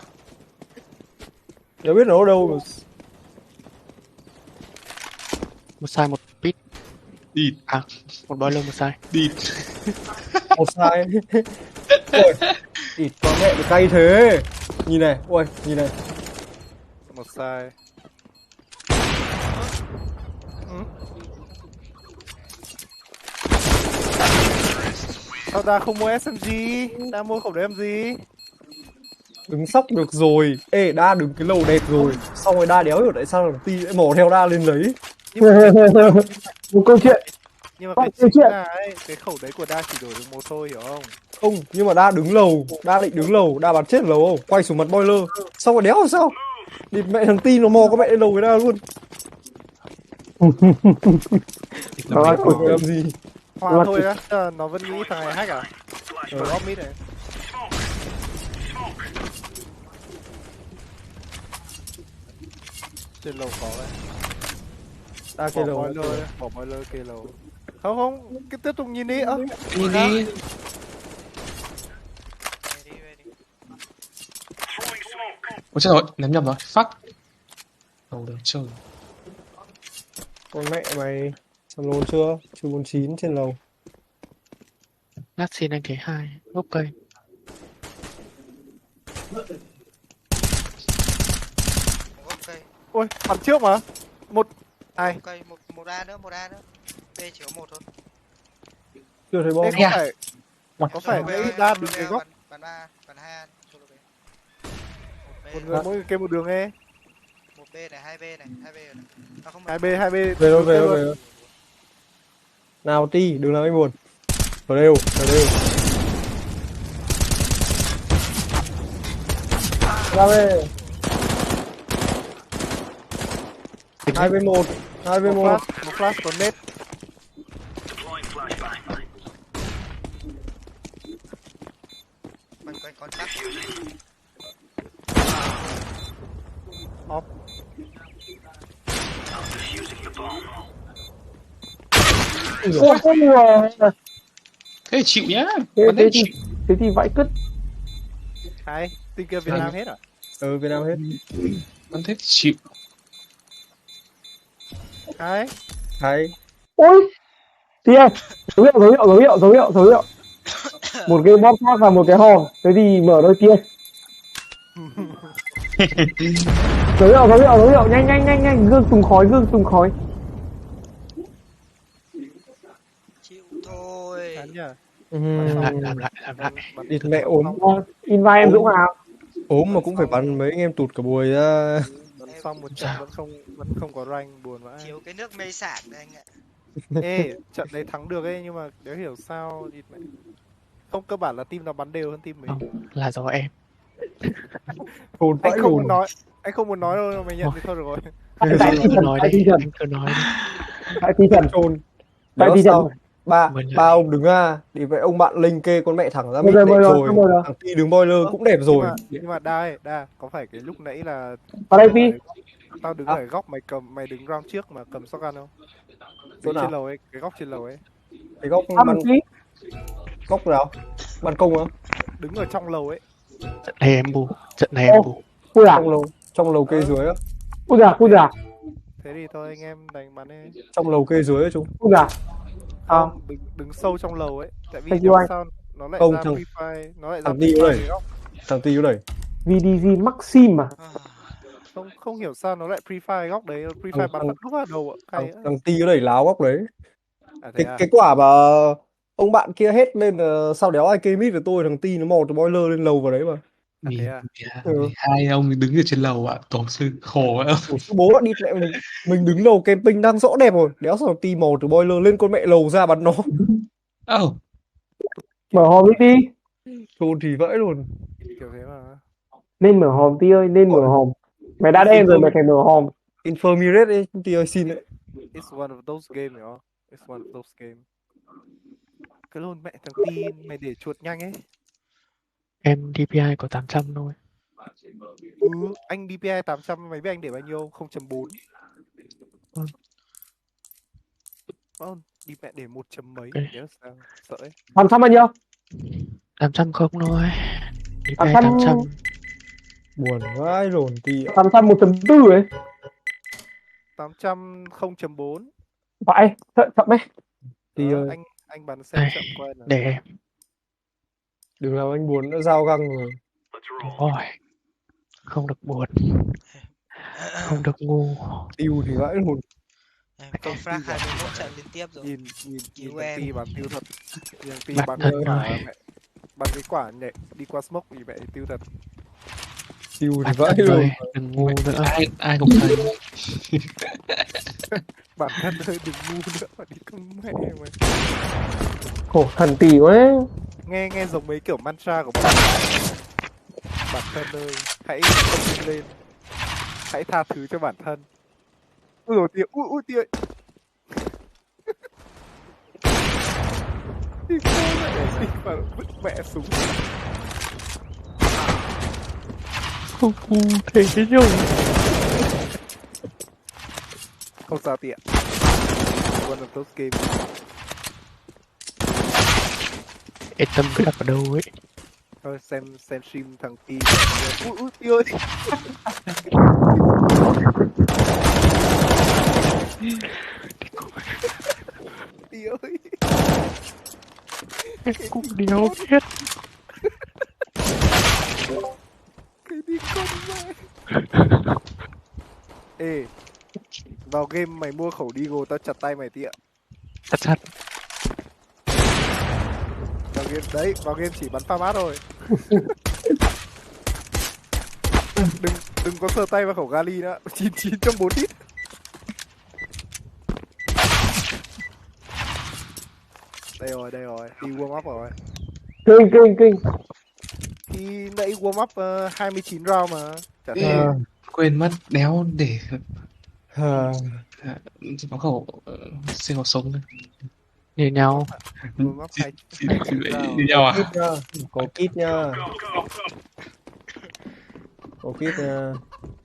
Nếu biết nó ở đâu mà. Một sai một pit. Đi À, một boiler một sai. đi. Một sai. Ôi, ịt con mẹ bị cay thế. Nhìn này, ui, nhìn này. Một sai. Sao ta không mua SMG? Ta mua khẩu đấy làm gì? Đứng sóc được rồi. Ê, đa đứng cái lầu đẹp rồi. Xong rồi đa đéo hiểu tại sao thằng Ti lại mò theo đa lên lấy. Nhưng mà, Một câu chuyện. nhưng mà Câu cái chính chuyện. là ấy, cái khẩu đấy của đa chỉ đổi được một thôi hiểu không? Không, nhưng mà đa đứng lầu. Đa định đứng lầu, đa bắn chết lầu không? Quay xuống mặt boiler. Xong rồi đéo làm sao? Địt mẹ thằng Ti nó mò có mẹ lên lầu với đa luôn. Đó là Ôi, làm gì? Hoa Là thôi chỉ- á, chắc nó vẫn nghĩ thằng này hack à? Ở off mid này. Trên lầu có đấy. Đa kia Bỏ lầu. boiler đấy, bỏ boiler kia lầu. Không không, cứ tiếp tục nhìn đi. Nhìn đi. Ôi trời ơi, ném nhầm rồi. Fuck. Đâu được chơi. Con mẹ mày. Xong lồn chưa? Chưa 49 trên lầu. Lát xin anh thấy 2. Gốc cây. Ok. Ôi, bắn trước mà. Một, hai. Ok, một A nữa. B chỉ có một thôi. Chưa thấy bom. Ê, có phải B, lấy đa đứng cái góc bắn A, bắn 2 A. Solo B. một người mỗi kêu một đường nghe. Một B này, 2B này, 2B rồi này. À, không, 2B 2B. Về thôi, về thôi, về thôi. Nào Ti, đừng làm anh buồn. Ở đều, ở đều. Ra về. 2v1, 2v1. Một flash còn nết. quanh con chắc. Off. Ôi, không ngờ. Thế chịu nhá. Thế, Bắn thế, hết thì, chịu. thế thì vãi cứt. Hai, team kia Việt Nam hết à? Ừ, Việt Nam hết. Bắn hết chịu. Hai. Hay. Ôi. Thì em. Dấu hiệu. Một cái bom khác và một cái hòm. Thế thì mở đôi kia. Dấu hiệu. Nhanh. Gương sùng khói. Chịu thôi. Chán nhờ. Làm lại. Địt mẹ ốm. Invite em Dũng nào. Ốm mà cũng phải bắn mấy anh em tụt cả buổi ra. Bắn xong một trận vẫn không có rank, buồn vãi. Thiếu cái nước mê sảng đây anh ạ. Ê, trận đấy thắng được ấy nhưng mà đéo hiểu sao địt mẹ. Không, cơ bản là team nó bắn đều hơn team mình. Không, là do em. Thôn vãi Anh không lùn. muốn nói, anh không muốn nói đâu, mày nhận thì thôi được rồi. Tại Cứ nói Tại đi, tinh thần. anh cứ nói đi. Tại tinh thần. Thôn. Tại Đéo tinh thần. sao. Ba Mình lại- ba ông đứng A thì vậy ông bạn linh kê con mẹ thẳng ra mid Rồi, đẹp rồi, rồi. rồi. Thằng Ti đứng boiler cũng đẹp rồi. Nhưng mà đa, có phải cái lúc nãy là Vào đây Phi. tao đứng ở góc mày đứng round trước mà cầm shotgun không? Chỗ nào? Trên lầu ấy, cái góc trên lầu ấy. Cái góc Ăn ban một tí. góc nào? Ban công á? Đứng ở trong lầu ấy. Trận này em bù. Trận này em bù. Ui à. Trong lầu kê dưới á. Ui à. Thế thì thôi anh em đánh bắn đi. Trong lầu kê dưới á chúng. Ui à. Không, đứng sâu trong lầu ấy. Tại vì Thank nếu you anh. sao nó lại Không, ra thằng- free fire, nó lại ra thằng free Ti fire ơi. cái góc. Thằng Ti ở đây. VDG Maxim à. Không hiểu sao nó lại free fire góc đấy, free fire bắn lúc vào đầu ạ. Hay á. Thằng Ti ở đây láo góc đấy. À thế à? Cái quả mà ông bạn kia hết lên là sao đéo ai kê mid với tôi, thằng Ti nó mò từ boiler lên lầu vào đấy mà. À, thế à? Ừ. Hai ông đứng ở trên lầu ạ. Tổ sư khổ vậy. Ủa, bố đã đi mẹ mình đứng lầu camping đang rõ đẹp rồi, đéo sao thằng Ti mò từ boiler lên con mẹ lầu ra bắn nó. Ồ. Mở hòm đi. Trôn thì vãi luôn. Kiểu thế mà. Nên mở hòm Ti ơi, nên mở hòm. Mày đã đen rồi mày phải mở hòm. Infirmirate ấy, Ti ơi xin đấy. It's one of those game hiểu không? It's one of those game. Cái lồn mẹ thằng Ti mày để chuột nhanh ấy. Em DPI có 800 thôi. Anh DPI 800 mày biết anh để bao nhiêu? 0.4. Ừ. Vâng, Đi mẹ để 1 chấm mấy, Ok. nhớ sao, sợ ấy. 800 bao nhiêu? 800 không thôi. Đi về 800. 800. Buồn vãi rồn tì. 800 1.4 ấy. 800 0.4. Vậy, chậm ấy. Tì ơi, Anh bắn xem Đây, chậm quen rồi. để em. đừng làm anh buồn, đã giao găng rồi. Ôi, không được buồn, không được ngu. Tiêu thì vãi rồn. Em có frag 21 trận liên tiếp rồi. Nhìn Cứu thằng em. Ti bắn tiêu thật. Nhìn thằng Ti Bắn bắn thật cái quả rồi. mẹ. Bắn cái quả nhẹ đi qua smoke thì mẹ tiêu thật. Tiêu thì Bắt vãi thật rồn. rồi, đừng ngu nữa. Ai cũng thấy. Bản thân ơi đừng ngu nữa mà đi con mẹ mày. Khổ thần tỷ quá. Nghe giống mấy kiểu mantra của bạn. Bản thân ơi, hãy không lên. Hãy tha thứ cho bản thân. Ui dồi tía, ui tía. Đi cô mẹ đi mà vứt mẹ súng. Không ngu thế rồi. Không sao tía. One of those games. Yên tâm cứ đặt vào đâu ấy. Thôi xem stream thằng Ti. Ui Ti ơi. Ti ơi. Cũng đéo biết. Cái đi con mẹ. Ê, vào game mày mua khẩu Deagle tao chặt tay mày Ti ạ. Thật thật. Vào game đấy, vào game chỉ bắn pha mát thôi. đừng có sờ tay vào khẩu gali nữa. 99 trong 4 hit. Đây rồi, đi warm up rồi. Kinh. Thì nãy warm up 29 round mà. Chả Ê, thế. quên mất đéo để có khẩu siêu khẩu súng nữa. Như nhau. Warm up 29 round. Như nhau à? Kít nha, có kít nha. Có kít nha.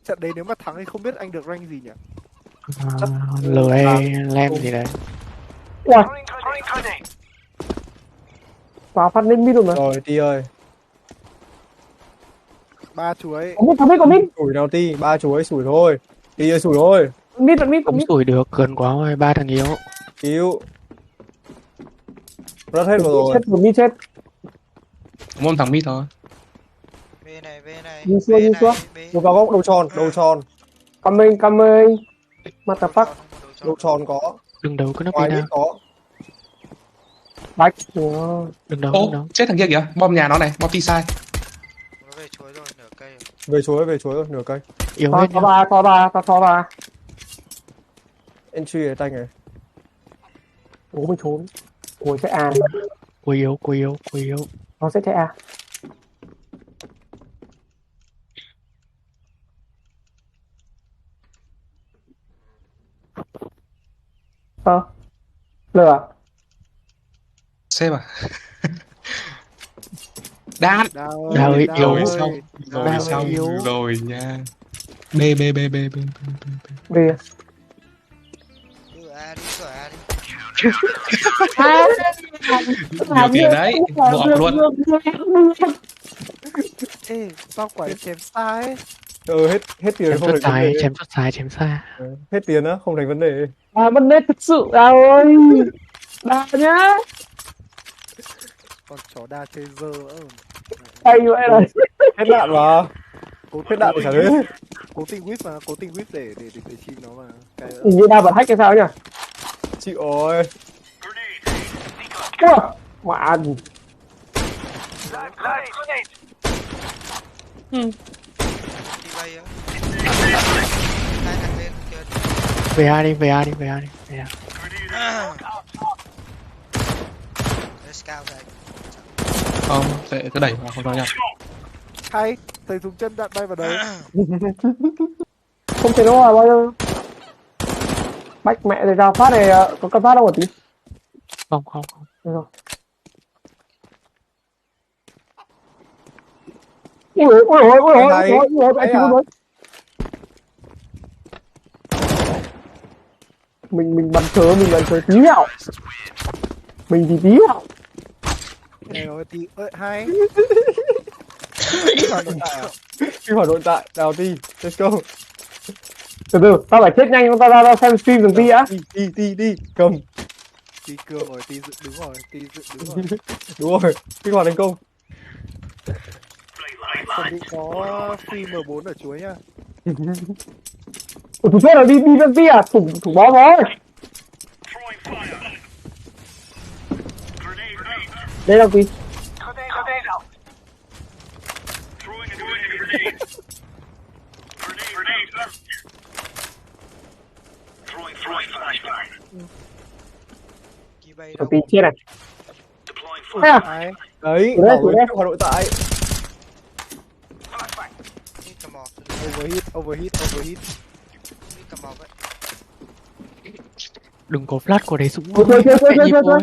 Trận đấy nếu mà thắng thì không biết anh được rank gì nhỉ? Lười lem gì đấy. Ui. Vào phát lên mid rồi mà. Rồi Ti ơi. 3 chuối. Có mid. Sủi nào Ti, 3 chuối sủi thôi. Ti ơi sủi thôi. Mid. Không sủi được, gần quá rồi, 3 thằng yếu. Cứu. Rất hết rồi. Chết một mid chết. Môn thằng mid thôi. B này. Đi B xuống. này, B. Nó vào góc đầu tròn. Come in. What the fuck? Đầu tròn có, Đừng đấu cứ nấp ngoài đi biết nào. có. Bách. Đừng đấu, Ô, đừng đấu. chết thằng kia kìa, bom nhà nó này, bom ti sai. Nó về chuối rồi, nửa cây rồi. Về chuối rồi, nửa cây. Yếu hết Có nhá. ba, cho ba. Entry ở tay này. Ủa mình trốn. Ủa chạy A. Cuối yếu. Nó sẽ chạy A. Lừa. Sếp à? Đan. Đào ấy, yếu. Rồi xong, rồi Đào xong, yếu. rồi nha. B. Đi. Cửa A đi. Nhiều tiền đấy, mua ọc luôn. Ê, sao quả chém xa ấy? Hết tiền Chém không xuất thành vấn đề. dài, chém xa. Hết tiền á, không thành vấn đề. Vấn đề thực sự Đào ơi. Đào nhá. Con chó đa chơi dơ nữa. Hay vậy là. Hết đạn mà. Hết đạn thì chả thế. Cố tình whip để chim nó mà. Cái Hình như Đào bật hack hay sao nhỉ? Chịu rồi. Mà ăn. Đi bay á. Hai thằng lên chơi. Về A đi. Scout này. Không, sẽ cứ đẩy vào, không sao nha. hay, thầy dùng chân đạn bay vào đầu. Không thể đâu à bao nhiêu. Bách mẹ rồi ra phát này có cần phát đâu một tí. Không. Được rồi. Ui Hay. anh À. mình bắn sớ tí nào. Mình thì tí nào. Này rồi tí ơi hay. Còn hiện tại à? Khi hoạt động tại đào ti, let's go. Từ từ, tao phải chết nhanh, tao xem stream từng tí á. Đi cầm. Tí cương rồi, tí dựng đứng rồi, tí dựng đứng rồi. Đúng rồi, kích hoạt thành công. Chuẩn bị có free M4 ở chuối nhá. Ủa, thủ chết là đi lên tí à, thủ bó rồi. Đây là gì? Chi bay Ở đâu? tí chết này. Thế à? Ai? Đấy, Đấy, bảo đấy. với hoạt động tại. Hit cầm mọt. Overheat. Hit cầm mọt ấy. Đừng có flash qua đấy Dũng Chơi, ơi. Mẹ nhịp chơi. thôi.